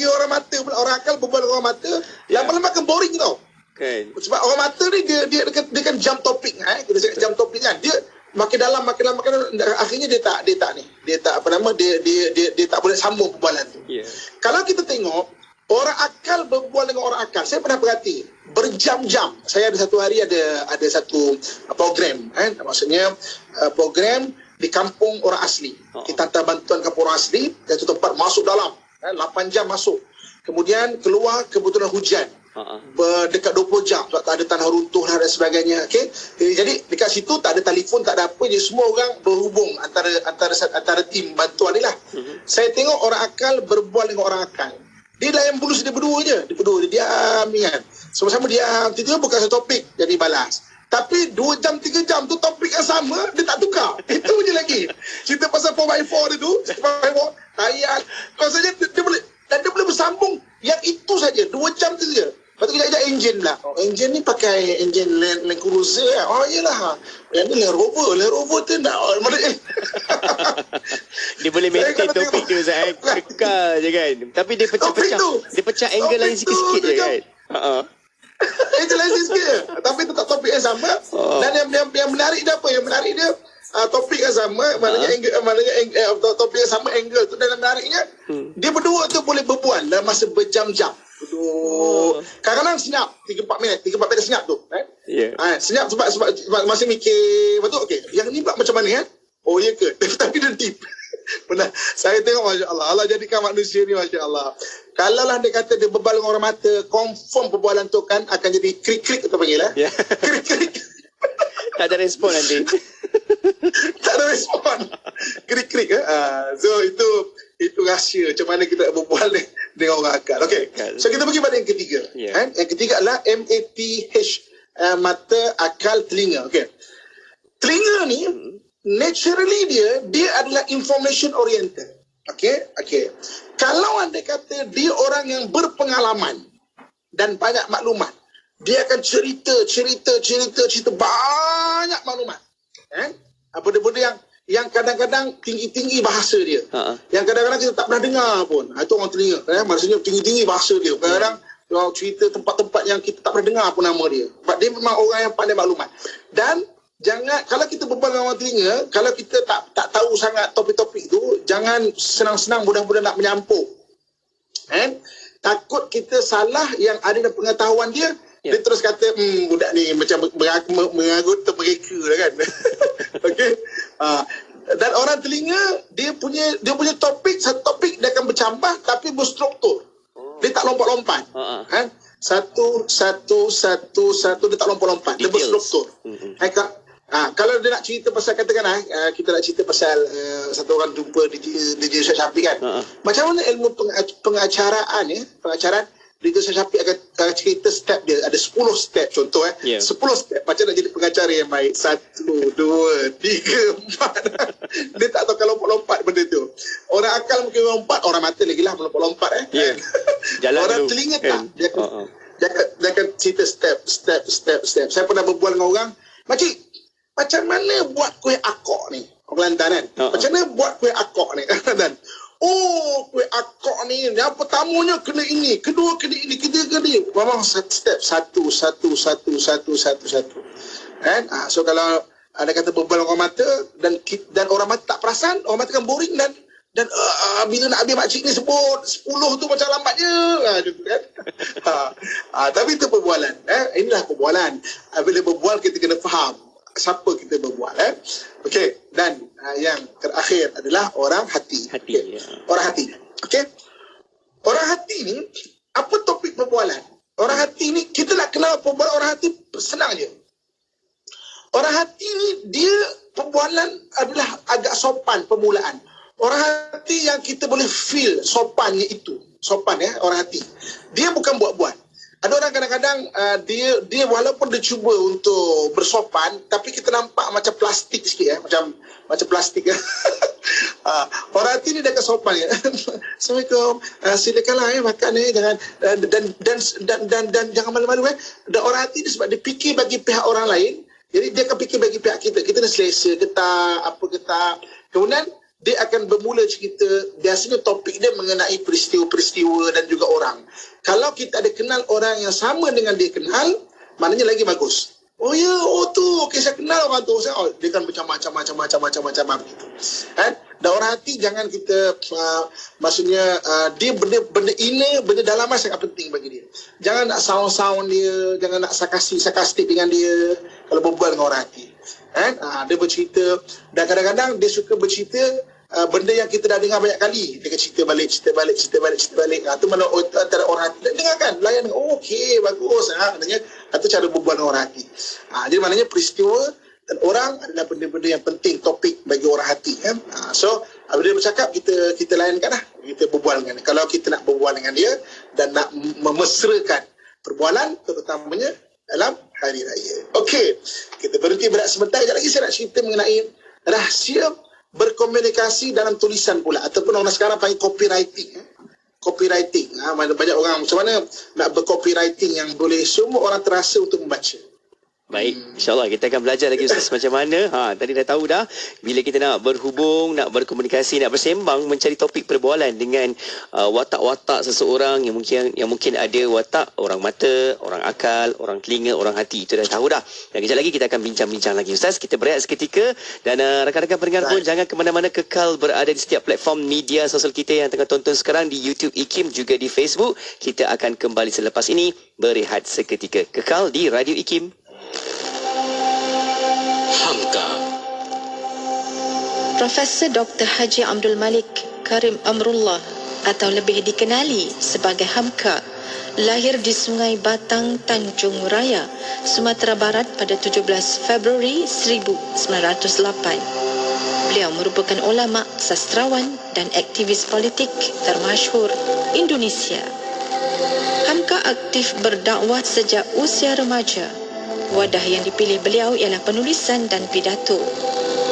orang mata, orang akal berbual dengan orang mata, lama-lama akan boring tau. Okay. Sebab orang mata ni dia akan jump topik. Kita cakap jump topik kan. Dia makin dalam, akhirnya dia tak boleh sambung perbualan tu. Kalau kita tengok, orang akal akal berbual dengan orang akal. Saya pernah perhati berjam-jam. Saya ada satu hari ada satu program, maksudnya program di kampung orang asli. Kita hantar bantuan kampung orang asli dan itu tempat masuk dalam 8 jam masuk. Kemudian keluar kebetulan hujan. Dekat 20 jam sebab tak ada tanah runtuh dan sebagainya. Okey. Jadi dekat situ tak ada telefon, tak ada apa, je semua orang berhubung antara tim bantuan ni lah. Saya tengok orang akal berbual dengan orang akal. Dia layan bulus dia berdua je. Dia diam kan. Sama-sama diam. Tiba-tiba bukan satu topik jadi balas. Tapi 2 jam 3 jam tu topik yang sama dia tak tukar. Itu je lagi. Cerita pasal 4x4 dia tu, 4x4 ayat. Maksudnya dia boleh dan dia boleh bersambung yang itu saja 2 jam tu saja. Lepas tu kejap-kejap enjin lah. Enjin ni pakai enjin Land Cruiser lah. Yelah. Yang ni Land Rover. Land Rover tu nak. Dia boleh maintain topik tu Ustaz. Kekal je kan. Tapi dia pecah-pecah. Dia pecah angle lain sikit-sikit je kan. Angle lain sikit. Tapi tetap topik yang sama. Dan yang menarik dia apa? Yang menarik dia topik yang sama. Maknanya topik yang sama angle tu. Dan yang menariknya dia berdua tu boleh berbual dalam masa berjam-jam. Kadang-kadang senyap 3-4 minit senyap tu senyap sebab masih mikir betul. Okey, yang ni pula macam mana oh ya ke tapi dia deep. Benar, saya tengok Masya Allah, Allah jadikan manusia ni Masya Allah. Kalau lah dia kata dia berbal dengan orang mata, confirm perbualan tu kan akan jadi krik-krik kita panggil krik-krik. Tak ada respon nanti. Tak ada respon. Krik-krik so itu rahsia macam mana kita berbual dengan orang akal. Okey. So kita pergi pada yang ketiga. Yang ketiga adalah MATH, mata, akal, telinga. Okey. Telinga ni naturally dia adalah information oriented. Okey. Kalau anda kata dia orang yang berpengalaman dan banyak maklumat, dia akan cerita banyak maklumat. Benda-benda yang kadang-kadang tinggi-tinggi bahasa dia. Yang kadang-kadang kita tak pernah dengar pun. Itu orang telinga. Maksudnya tinggi-tinggi bahasa dia. Kadang-kadang cerita tempat-tempat yang kita tak pernah dengar pun nama dia. Sebab dia memang orang yang pandai maklumat. Dan jangan, kalau kita berbual dengan orang telinga, kalau kita tak tahu sangat topik-topik tu, jangan senang-senang mudah-mudahan nak menyampuk. Takut kita salah yang ada dalam pengetahuan dia. Dia terus kata, budak ni macam mengagut termereka lah kan. Okey. Dan orang telinga, dia punya topik, satu topik dia akan bercambah tapi berstruktur. Dia tak lompat-lompat. Satu, dia tak lompat-lompat. Dia berstruktur. Kalau dia nak cerita pasal, katakanlah kita nak cerita pasal satu orang jumpa DJ Syafiq kan. Macam mana ilmu pengacaraan DJ Syafiq akan cerita step dia. Ada 10 step contoh 10 step macam nak jadi pengacara yang baik. 1, 2, 3, 4. Dia tak tahu kalau lompat-lompat benda tu. Orang akal mungkin lompat, orang mata lagi lah melompat-lompat orang dulu. Telinga tak. Dia akan cerita step. Saya pernah berbual dengan orang, "Makcik, macam mana buat kuih akok ni?" Orang Kelantan kan. Macam mana buat kuih akok ni? Dan kuih akok ni, yang pertamanya kena ini, kedua kena ini, ketiga kena ini. Memang step satu. Kan? So kalau ada kata berbual orang mata dan orang mata tak perasan, orang mata kan boring dan bila nak habis makcik ni sebut 10 tu macam lambatnya. Gitu kan? Tapi itu perbualan. Inilah perbualan. Bila berbual kita kena faham siapa kita berbual. Okey, dan yang terakhir adalah orang hati. Orang hati. Okey. Orang hati ni, apa topik perbualan? Orang hati ni, kita nak kenal perbualan orang hati senang je. Orang hati ni, dia perbualan adalah agak sopan permulaan. Orang hati yang kita boleh feel sopannya itu. Sopan orang hati. Dia bukan buat-buat. Ada orang kadang-kadang dia walaupun dia cuba untuk bersopan, tapi kita nampak macam plastik sikit macam plastik. Orang hati ni dia akan sopan Assalamualaikum, silakanlah makan jangan dan jangan malu-malu Dan orang hati ni sebab dia fikir bagi pihak orang lain, jadi dia akan fikir bagi pihak kita. Kita dah selesa ke tak. Kemudian dia akan bermula cerita. Biasanya topik dia mengenai peristiwa-peristiwa dan juga orang. Kalau kita ada kenal orang yang sama dengan dia kenal, maknanya lagi bagus. Oh ya, tu. Okey, saya kenal orang tu. Dia kan macam-macam gitu. Kan? Dan orang hati jangan kita maksudnya dia benda inner, benda dalaman sangat penting bagi dia. Jangan nak sound dia, jangan nak sarkastik dengan dia kalau berbual dengan orang hati. Kan? Dia bercerita dan kadang-kadang dia suka bercerita benda yang kita dah dengar banyak kali. Dia akan cerita balik. Tu mana antara orang hati. Dan dengarkan, layan. Okey, bagus. Maknanya, itu cara berbual dengan orang hati. Jadi maknanya peristiwa dan orang adalah benda-benda yang penting, topik bagi orang hati. Kan? So, bila dia bercakap, kita layankan lah. Kita berbual dengan dia. Kalau kita nak berbual dengan dia dan nak memesrakan perbualan, terutamanya dalam hari raya. Okey, kita berhenti berat sebentar. Sekejap lagi saya nak cerita mengenai rahsia berkomunikasi dalam tulisan pula, ataupun orang sekarang panggil copywriting. Banyak orang macam mana nak bercopywriting yang boleh semua orang terasa untuk membaca. Baik, insyaAllah kita akan belajar lagi Ustaz macam mana. Tadi dah tahu dah, bila kita nak berhubung, nak berkomunikasi, nak bersembang, mencari topik perbualan dengan watak-watak seseorang yang mungkin ada watak orang mata, orang akal, orang telinga, orang hati. Itu dah tahu dah. Dan kejap lagi kita akan bincang-bincang lagi Ustaz. Kita berehat seketika dan rakan-rakan pendengar pun jangan ke mana-mana, kekal berada di setiap platform media sosial kita yang tengah tonton sekarang di YouTube IKIM, juga di Facebook. Kita akan kembali selepas ini, berehat seketika. Kekal di Radio IKIM. Hamka. Profesor Dr. Haji Abdul Malik Karim Amrullah atau lebih dikenali sebagai Hamka lahir di Sungai Batang, Tanjung Raya, Sumatera Barat pada 17 Februari 1908. Beliau merupakan ulama, sastrawan dan aktivis politik termasyhur Indonesia. Hamka aktif berdakwah sejak usia remaja. Wadah yang dipilih beliau ialah penulisan dan pidato.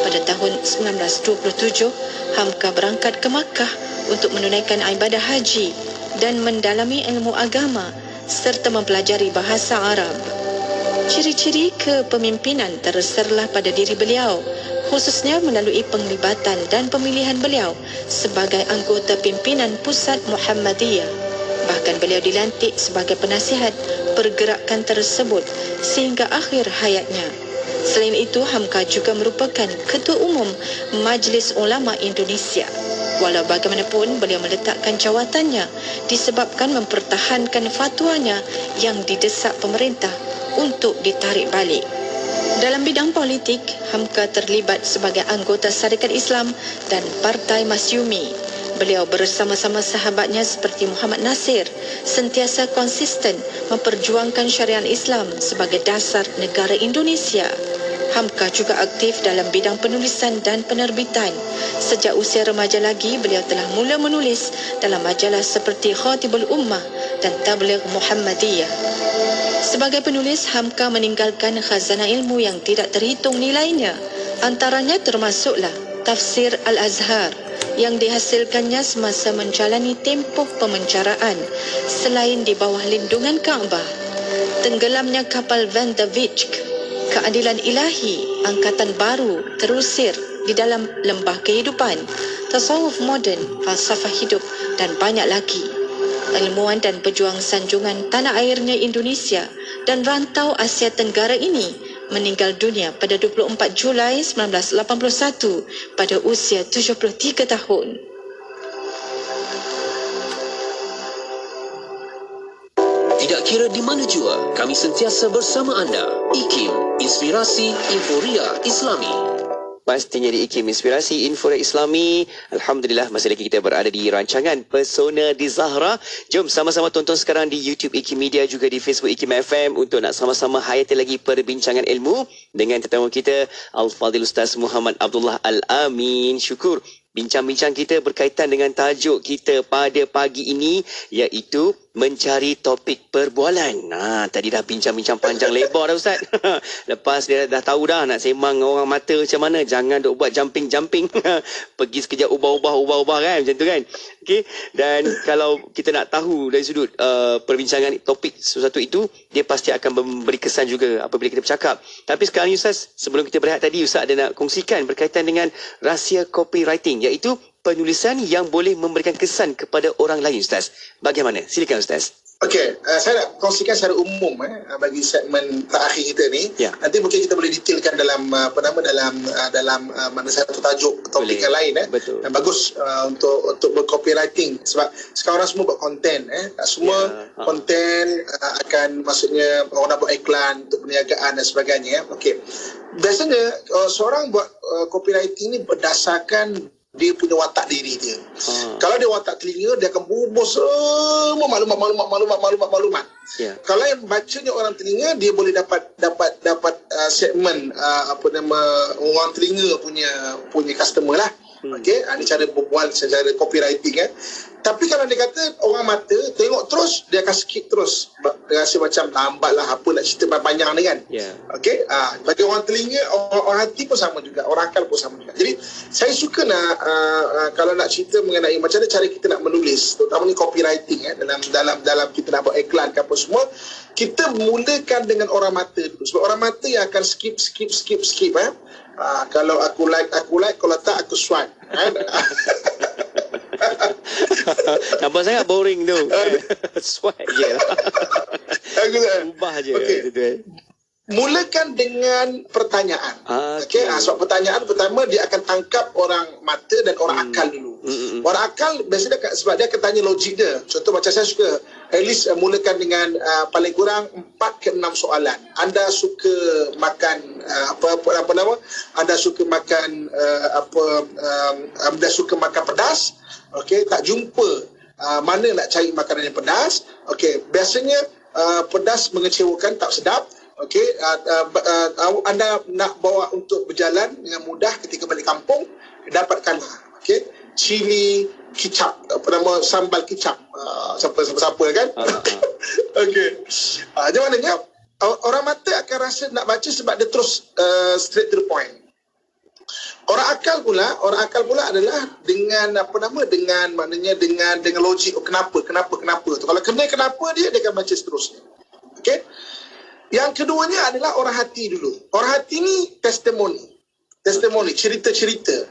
Pada tahun 1927, Hamka berangkat ke Makkah untuk menunaikan ibadah haji dan mendalami ilmu agama serta mempelajari bahasa Arab. Ciri-ciri kepemimpinan terserlah pada diri beliau, khususnya melalui penglibatan dan pemilihan beliau sebagai anggota pimpinan Pusat Muhammadiyah. Bahkan beliau dilantik sebagai penasihat pergerakan tersebut sehingga akhir hayatnya. Selain itu, Hamka juga merupakan Ketua Umum Majlis Ulama Indonesia. Walau bagaimanapun, beliau meletakkan jawatannya disebabkan mempertahankan fatwanya yang didesak pemerintah untuk ditarik balik. Dalam bidang politik, Hamka terlibat sebagai anggota Syarikat Islam dan Partai Masyumi. Beliau bersama-sama sahabatnya seperti Muhammad Nasir sentiasa konsisten memperjuangkan syariat Islam sebagai dasar negara Indonesia. Hamka juga aktif dalam bidang penulisan dan penerbitan. Sejak usia remaja lagi, beliau telah mula menulis dalam majalah seperti Khatibul Ummah dan Tabligh Muhammadiyah. Sebagai penulis, Hamka meninggalkan khazanah ilmu yang tidak terhitung nilainya. Antaranya termasuklah Tafsir Al-Azhar yang dihasilkannya semasa menjalani tempoh pemenjaraan selain di bawah lindungan Kaabah. Tenggelamnya kapal Van der Wijk, Keadilan Ilahi, Angkatan Baru, Terusir di dalam Lembah Kehidupan, Tasawuf Moden, Falsafah Hidup dan banyak lagi. Ilmuwan dan pejuang sanjungan tanah airnya Indonesia dan rantau Asia Tenggara ini meninggal dunia pada 24 Julai 1981 pada usia 73 tahun. Tidak kira di mana jua, kami sentiasa bersama anda. IKIM, Inspirasi Inforia Islami. Pastinya di IKIM Inspirasi Inforia Islami. Alhamdulillah, masih lagi kita berada di rancangan Pesona di Zahra. Jom sama-sama tonton sekarang di YouTube IKIM Media, juga di Facebook IKIM FM untuk nak sama-sama hayati lagi perbincangan ilmu dengan tetamu kita Al-Fadhil Ustaz Muhammad Abdullah Al-Amin. Syukur bincang-bincang kita berkaitan dengan tajuk kita pada pagi ini, iaitu mencari topik perbualan. Tadi dah bincang-bincang panjang lebar dah Ustaz. Lepas dia dah tahu dah nak sembang orang mata macam mana, jangan duk buat jumping-jumping. Pergi sekejap ubah-ubah kan, macam tu kan. Okey, dan kalau kita nak tahu dari sudut perbincangan topik sesuatu itu, dia pasti akan memberi kesan juga apabila kita bercakap. Tapi sekarang Ustaz, sebelum kita berehat tadi, Ustaz ada nak kongsikan berkaitan dengan rahsia copywriting, iaitu penulisan yang boleh memberikan kesan kepada orang lain Ustaz. Bagaimana? Silakan Ustaz. Okey, saya nak kongsikan secara umum bagi segmen terakhir kita ni. Ya. Nanti mungkin kita boleh detailkan dalam dalam mana satu tajuk topik Boleh. yang lain Betul. Dan bagus untuk bercopywriting sebab sekarang orang semua buat konten semua Ya. konten akan maksudnya orang nak buat iklan untuk perniagaan dan sebagainya Okey. Biasanya seorang buat copywriting ni berdasarkan dia punya watak diri dia. Kalau dia watak telinga, dia akan bubuh semua maklumat. Ya. Kalau yang bacanya orang telinga, dia boleh dapat segmen orang telinga punya customer lah. Okey, ini cara berbual secara copywriting Tapi kalau dia kata orang mata tengok terus, dia akan skip terus. Dia rasa macam lambatlah apa nak cerita panjang ni kan. Ya. Okey, bagi orang telinga, orang hati pun sama juga, orang akal pun sama juga. Jadi saya suka nak kalau nak cerita mengenai macam mana cara kita nak menulis, terutama ni copywriting dalam kita nak buat iklan ke apa semua, kita mulakan dengan orang mata dulu. Sebab orang mata yang akan skip. Kalau aku like, kalau tak aku swipe. Nampak sangat boring tu. Swipe je lah. Ubah je. Okay. Mulakan dengan pertanyaan. Okey, sebab pertanyaan pertama dia akan tangkap orang mata dan orang akal dulu. Orang akal biasanya sebab dia akan tanya logik dia. Contoh macam saya suka at least mulakan dengan paling kurang 4 ke 6 soalan. Anda suka makan apa nama? Anda suka makan anda suka makan pedas? Okey, tak jumpa mana nak cari makanan yang pedas? Okey, biasanya pedas mengecewakan, tak sedap. Okey, anda nak bawa untuk berjalan dengan mudah ketika balik kampung, dapatkanlah. Okey, cili kicap, sambal kicap. Siapa kan? Okey. Jadi maknanya orang mata akan rasa nak baca sebab dia terus straight to the point. Orang akal pula adalah dengan dengan logik. Kenapa tu. Kalau kena kenapa dia akan baca seterusnya. Okey. Yang keduanya adalah orang hati dulu. Orang hati ni testimoni, cerita-cerita.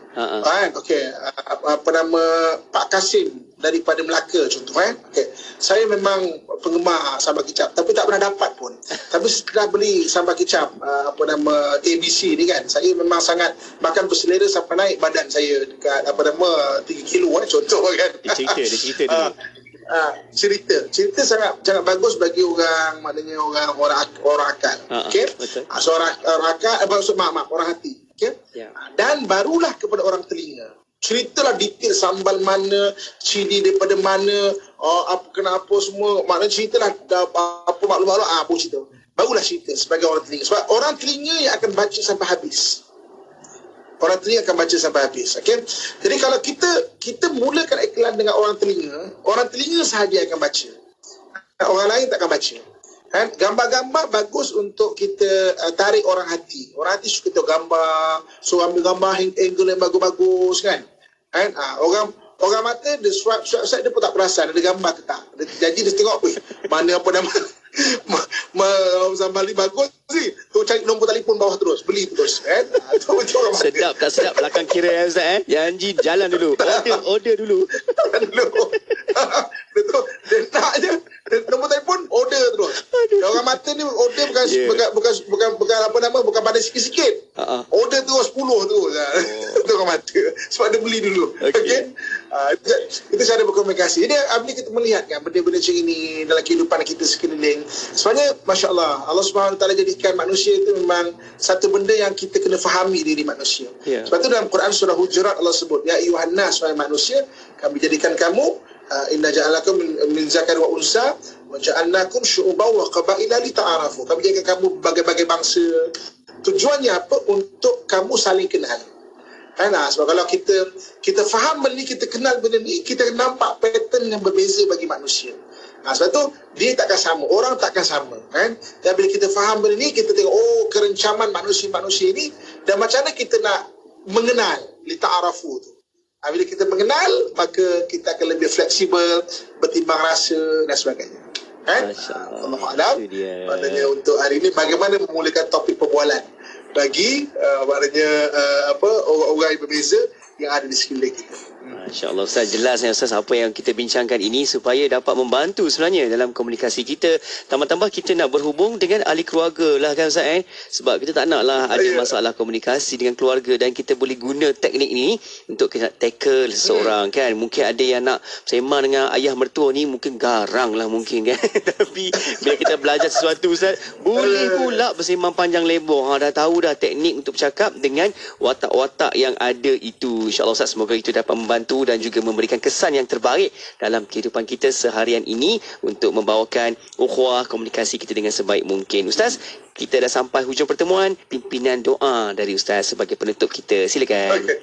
Okey, Pak Kasim daripada Melaka contoh Okey. Saya memang penggemar sambal kicap tapi tak pernah dapat pun. Tapi setelah beli sambal kicap ABC ni kan, saya memang sangat makan berselera sampai naik badan saya dekat 3 kilo contoh kan. Dia cerita dulu. Cerita sangat bagus bagi orang, maknanya orang akal. Okey. So orang akal orang hati. Okey. Ya. Dan barulah kepada orang telinga. Ceritalah detail sambal mana, cili daripada mana, kenapa semua. Maknanya ceritalah apa maklumat apa cerita. Barulah cerita sebagai orang telinga. Sebab orang telinga yang akan baca sampai habis. Orang telinga akan baca sampai habis. Okay? Jadi kalau kita mulakan iklan dengan orang telinga sahaja yang akan baca. Orang lain tak akan baca. Kan? Gambar-gambar bagus untuk kita tarik orang hati. Orang hati suka tengok gambar, so ambil gambar angle yang bagus-bagus kan. Orang mata dia swipe dia pun tak perasan ada gambar ke tak. Jadi dia tengok mana apa nama sambal ni bagus sih. Tu cari nombor telefon bawah terus, beli terus kan. Sedap tak sedap belakang kira Ustaz Janji jalan dulu. Order dulu. Betul. Dia nak je nombor telefon order terus. Orang mata ni order bukan pada sikit-sikit. Order terus 10 terus. Itu orang mata. Sebab dia beli dulu. Okey. Itu cara berkomunikasi. Jadi apabila kita melihat kan benda-benda macam ini dalam kehidupan kita sekeliling, sebenarnya masya-Allah Allah Subhanahu Wa Taala jadikan manusia itu memang satu benda yang kita kena fahami diri manusia. Sebab itu dalam Quran surah Hujurat Allah sebut, ya ayyuhan nas, wahai manusia, kami jadikan kamu inna ja'alakum min zakar wa unsa wa ja'alnakum syu'uban wa qabaila lita'arafu. Kami jadikan kamu berbagai-bagai bangsa. Tujuannya apa? Untuk kamu saling kenal. Sebab kalau kita faham benda ni, kita kenal benda ni, kita nampak pattern yang berbeza bagi manusia. Sebab tu dia takkan sama, orang takkan sama kan. Dan bila kita faham benda ni, kita tengok kerencaman manusia-manusia ni dan macam mana kita nak mengenal lita'arafu tu. Bila kita mengenal, maka kita akan lebih fleksibel, bertimbang rasa dan sebagainya. Allah Alam. Maknanya untuk hari ini bagaimana memulakan topik perbualan bagi orang-orang yang berbeza yang ada di sekeliling kita. Masya-Allah Ustaz, jelas ya Ustaz apa yang kita bincangkan ini supaya dapat membantu sebenarnya dalam komunikasi kita. Tambah-tambah kita nak berhubung dengan ahli keluarga lah kan Ustaz sebab kita tak naklah ada masalah komunikasi dengan keluarga dan kita boleh guna teknik ni untuk kita tackle seseorang kan. Mungkin ada yang nak sembang dengan ayah mertua ni mungkin garang lah mungkin kan. Tapi bila kita belajar sesuatu Ustaz, boleh pula bersembang panjang lebar. Dah tahu dah teknik untuk bercakap dengan watak-watak yang ada itu. InsyaAllah Ustaz, semoga itu dapat membantu dan juga memberikan kesan yang terbaik dalam kehidupan kita seharian ini untuk membawakan ukhuwah komunikasi kita dengan sebaik mungkin. Ustaz, kita dah sampai hujung pertemuan. Pimpinan doa dari Ustaz sebagai penutup kita. Silakan. Okay.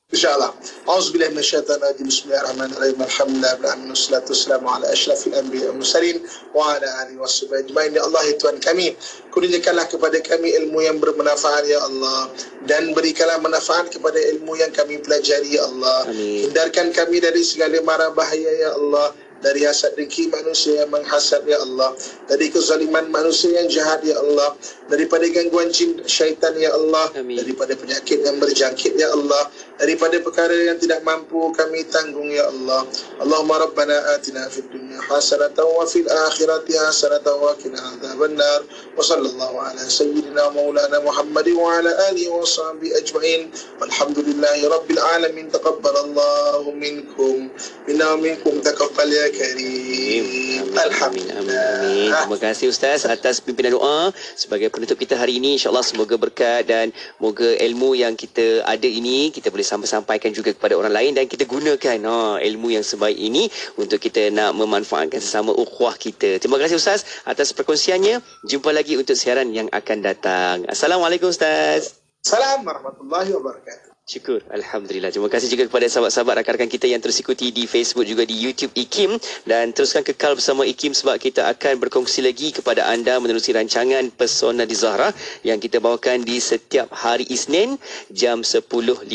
InsyaAllah. A'udzubillahi minasyaitanir rajim. Bismillahirrahmanirrahim. Alhamdulillah wassalatu wassalamu ala asyrafil anbiya'i wal mursalin wa ala alihi washabihi ajmain. Ya Allah, Tuhan kami, kurniakanlah kepada kami ilmu yang bermanfaat ya Allah, dan berikanlah manfaat kepada ilmu yang kami pelajari ya Allah. Amin. Hindarkan kami dari segala mara bahaya ya Allah, dari hasad dengki manusia yang menghasad ya Allah, dari kezaliman manusia yang jahat ya Allah, daripada gangguan jin syaitan ya Allah. Amin. Daripada penyakit yang berjangkit ya Allah, daripada perkara yang tidak mampu kami tanggung ya Allah. Allahumma rabbana atina fid dunya hasanatan wa fil akhirati hasanatan wa qina adzabannar. Wa sallallahu ala sayyidina maulana Muhammad wa ala alihi wa sahbihi ajma'in. Walhamdulillahi rabbil alamin. Taqabbalallahu minkum minna wa minkum taqabbal ya karim. Alhamdulillah. Amin. Terima kasih Ustaz atas pimpinan doa sebagai penutup kita hari ini. InsyaAllah semoga berkat dan moga ilmu yang kita ada ini kita boleh sampaikan juga kepada orang lain dan kita gunakan ilmu yang sebaik ini untuk kita nak memanfaatkan sesama ukhuwah kita. Terima kasih Ustaz atas perkongsiannya. Jumpa lagi untuk siaran yang akan datang. Assalamualaikum Ustaz. Assalamualaikum warahmatullahi wabarakatuh. Syukur. Alhamdulillah. Terima kasih juga kepada sahabat-sahabat rakan-rakan kita yang terus ikuti di Facebook juga di YouTube IKIM, dan teruskan kekal bersama IKIM sebab kita akan berkongsi lagi kepada anda menerusi rancangan Pesona di Zahra yang kita bawakan di setiap hari Isnin jam 10.15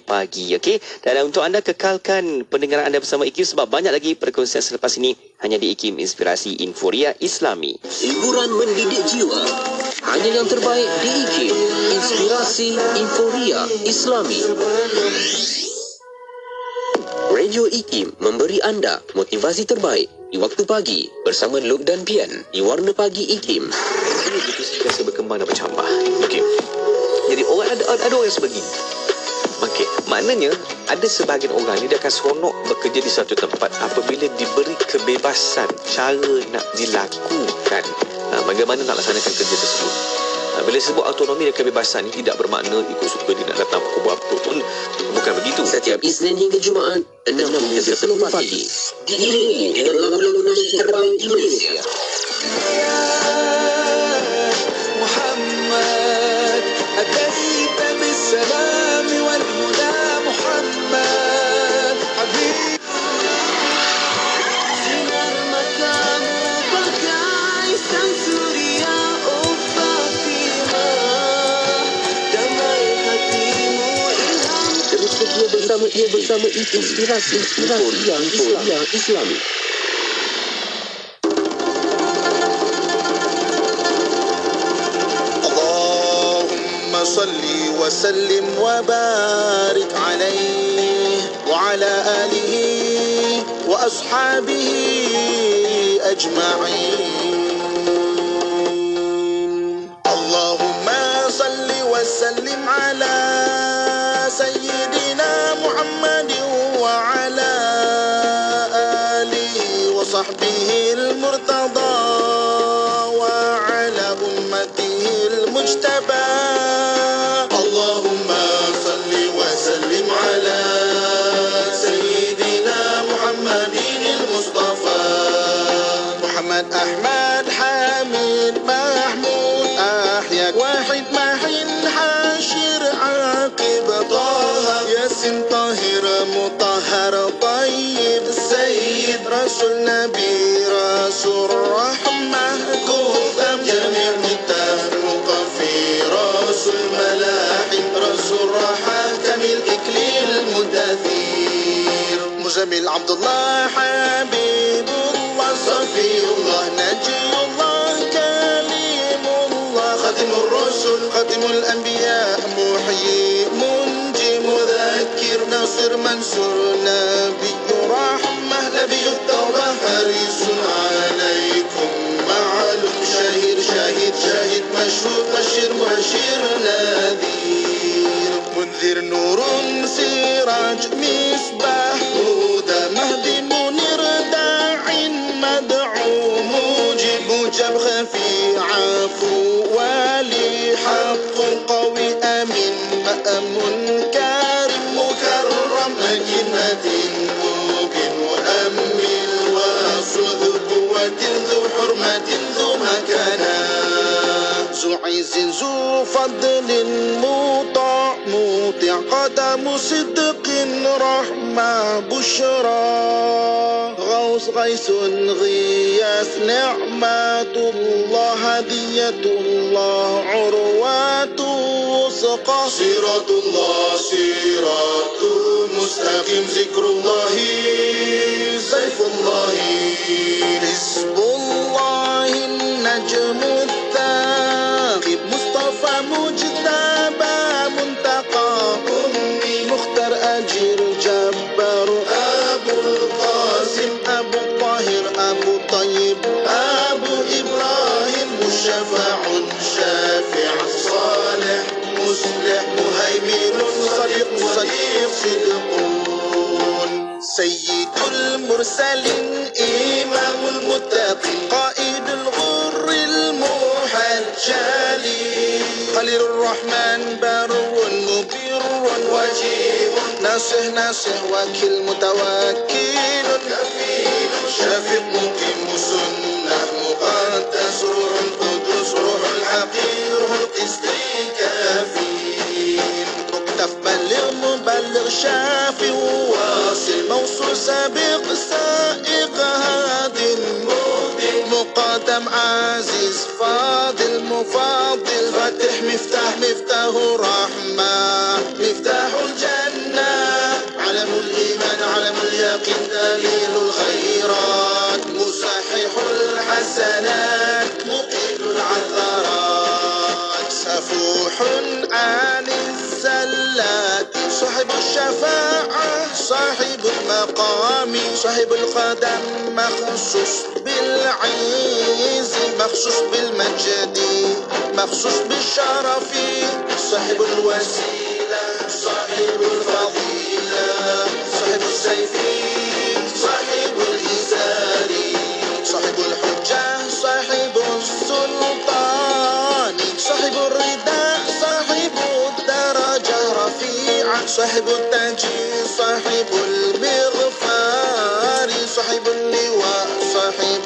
pagi. Okey. Dan untuk anda kekalkan pendengaran anda bersama IKIM sebab banyak lagi perkongsian selepas ini hanya di IKIM Inspirasi Inforia Islami. Hiburan mendidik jiwa hanya yang terbaik di IKIM Inspirasi Inforia Islami. Radio IKIM memberi anda motivasi terbaik di waktu pagi bersama Luke dan Pian di Warna Pagi IKIM. Ini itu sentiasa berkembang dan bercambah. Okey. Jadi orang ada orang yang sebegini. Okey, maknanya ada sebahagian orang ni dia akan seronok bekerja di satu tempat apabila diberi kebebasan cara nak dilakukan. Bagaimana nak laksanakan kerja tersebut. Bila sebut autonomi dan kebebasan ni tidak bermakna ikut suka dia nak datang pukul berapa pun, bukan begitu. Setiap Isnin hingga Jumaat 6 hingga 10 pagi. Diiringi dengan lagu-lagu nasyid terbaik Indonesia. Muhammad ataita bisalam wal huda Muhammad habib. Sinar matamu bagai sang surya bersama Inspirasi Inforia Islami. Allahumma salli wa sallim wa barik alaihi wa ala alihi wa ashabihi ajma'in. Allahumma salli wa sallim ala Sayyidina Muhammad wa ala alihi wa sahbihi al-murtada wa ala ummatihi al-mujtaba. Allahumma salli wa sallim ala Sayyidina Muhammadin al-Mustafa Muhammad Ahmad Hamid Mahmud Ahya Wahid Mahin Hashir Aqib Yasin Tahir Mutahhar Tayyib Sayyid Rasul Nabi Rasul Rahmah Kutham Jamil Mutah Muqafi Rasul Malahim Rasul Rahah Kamil Iklil Mudathir Muzamil Abdullah Habibullah Safiyullah Najiyullah Kalimullah Khatimul Rasul Khatimul Anbiya Muhyi Munji Mudhakir Nasir Man منصور نبي رحمة نبي التوبة حريص عليكم معلوم شهير شهيد شهيد مشهور بشير مبشر نذير منذر نور سراج مصباح هدى مهدي منير داع مدعو مجيب مجاب خفي عفو ولي حق قوي أمين مأمون كريم مكرم مجيد متين مبين مؤمن واصل ذو قوة ذو حرمة ذو مكانة ذو عز ذو فضل مطاع مطيع قدم صدق رحمة بشرى غوث غيث غياث نعمة الله هدية الله عروة وثقة صراط الله صراط مستقيم ذكر الله سيف الله حزب الله النجم الثاقب مصطفى مجتبى منتقى أمي مختار أجير جبار أبو القاسم أبو الطاهر أبو طيب أبو إبراهيم مشفع شافع صالح مصلح مهيمن صديق صديق صدقون سيد المرسلين إمام المتقين قائد الغر المحجلين خليل الرحمن بر مبير وجيب ناصح وكيل متوكل كفيل شفيق مقيم سنة مقدس روح القدس روح الحقير روح القسط كفيل مكتف بلغ مبلغ شافي وواصل موصول سابق سائق هادي مقدم عزيز فاضل مفاضل فاتح مفتاح رحمة مفتاح الجنة علم الإيمان علم اليقين دليل الخيرات مصحح الحسنات مقيل العثرات سفوح عن الزلات صاحب الشفاعة صاحب المقام صاحب القدم مخصوص بالعز مخصوص بالمجد مخصوص بالشرف صاحب الوسيلة صاحب الفضيلة صاحب السيف صاحب الإزار صاحب الحجة صاحب السلطان صاحب الرداء صاحب الدرجة رفيعة صاحب التاج صاحب المغفار صاحب اللواء صاحب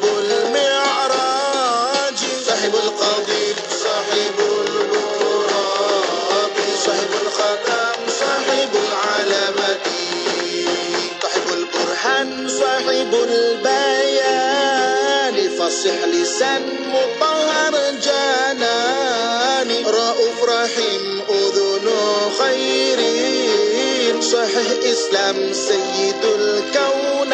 المعراج صاحب القضيب صاحب الغراب صاحب الختم صاحب العلامة صاحب البرهان صاحب البيان فصح لسان مطهر جنان رؤوف رحيم أذن خيرين صحيح إسلام سيد الكونين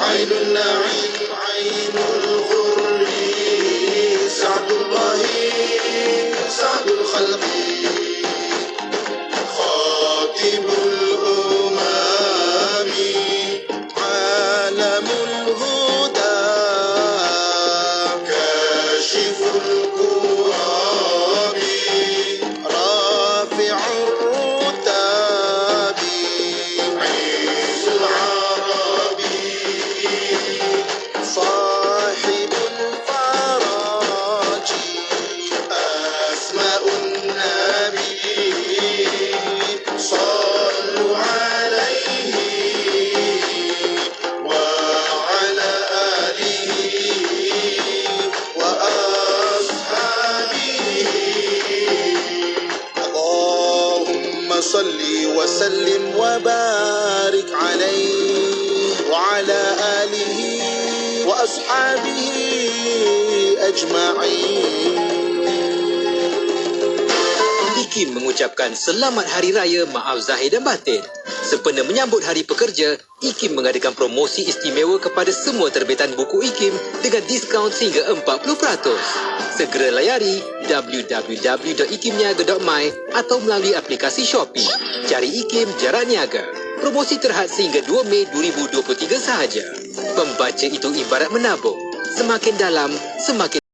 عين النعيم عين الغر سعد الله سعد الخلق خاتم الأمم عالم الهدى كاشف الكراب رافع الرتاب عيسى العربي صاحب الفرج أسماء النبي صلوا عليه وعلى آله وأصحابه اللهم صل وسلم وبارك عليه وعلى آله وأصحابه أجمعين. IKIM mengucapkan Selamat Hari Raya Maaf Zahir dan Batin. Sempena menyambut Hari Pekerja, IKIM mengadakan promosi istimewa kepada semua terbitan buku IKIM dengan diskaun sehingga 40%. Segera layari www.ikimniaga.my atau melalui aplikasi Shopee. Cari IKIM Jarak Niaga. Promosi terhad sehingga 2 Mei 2023 sahaja. Membaca itu ibarat menabung. Semakin dalam, semakin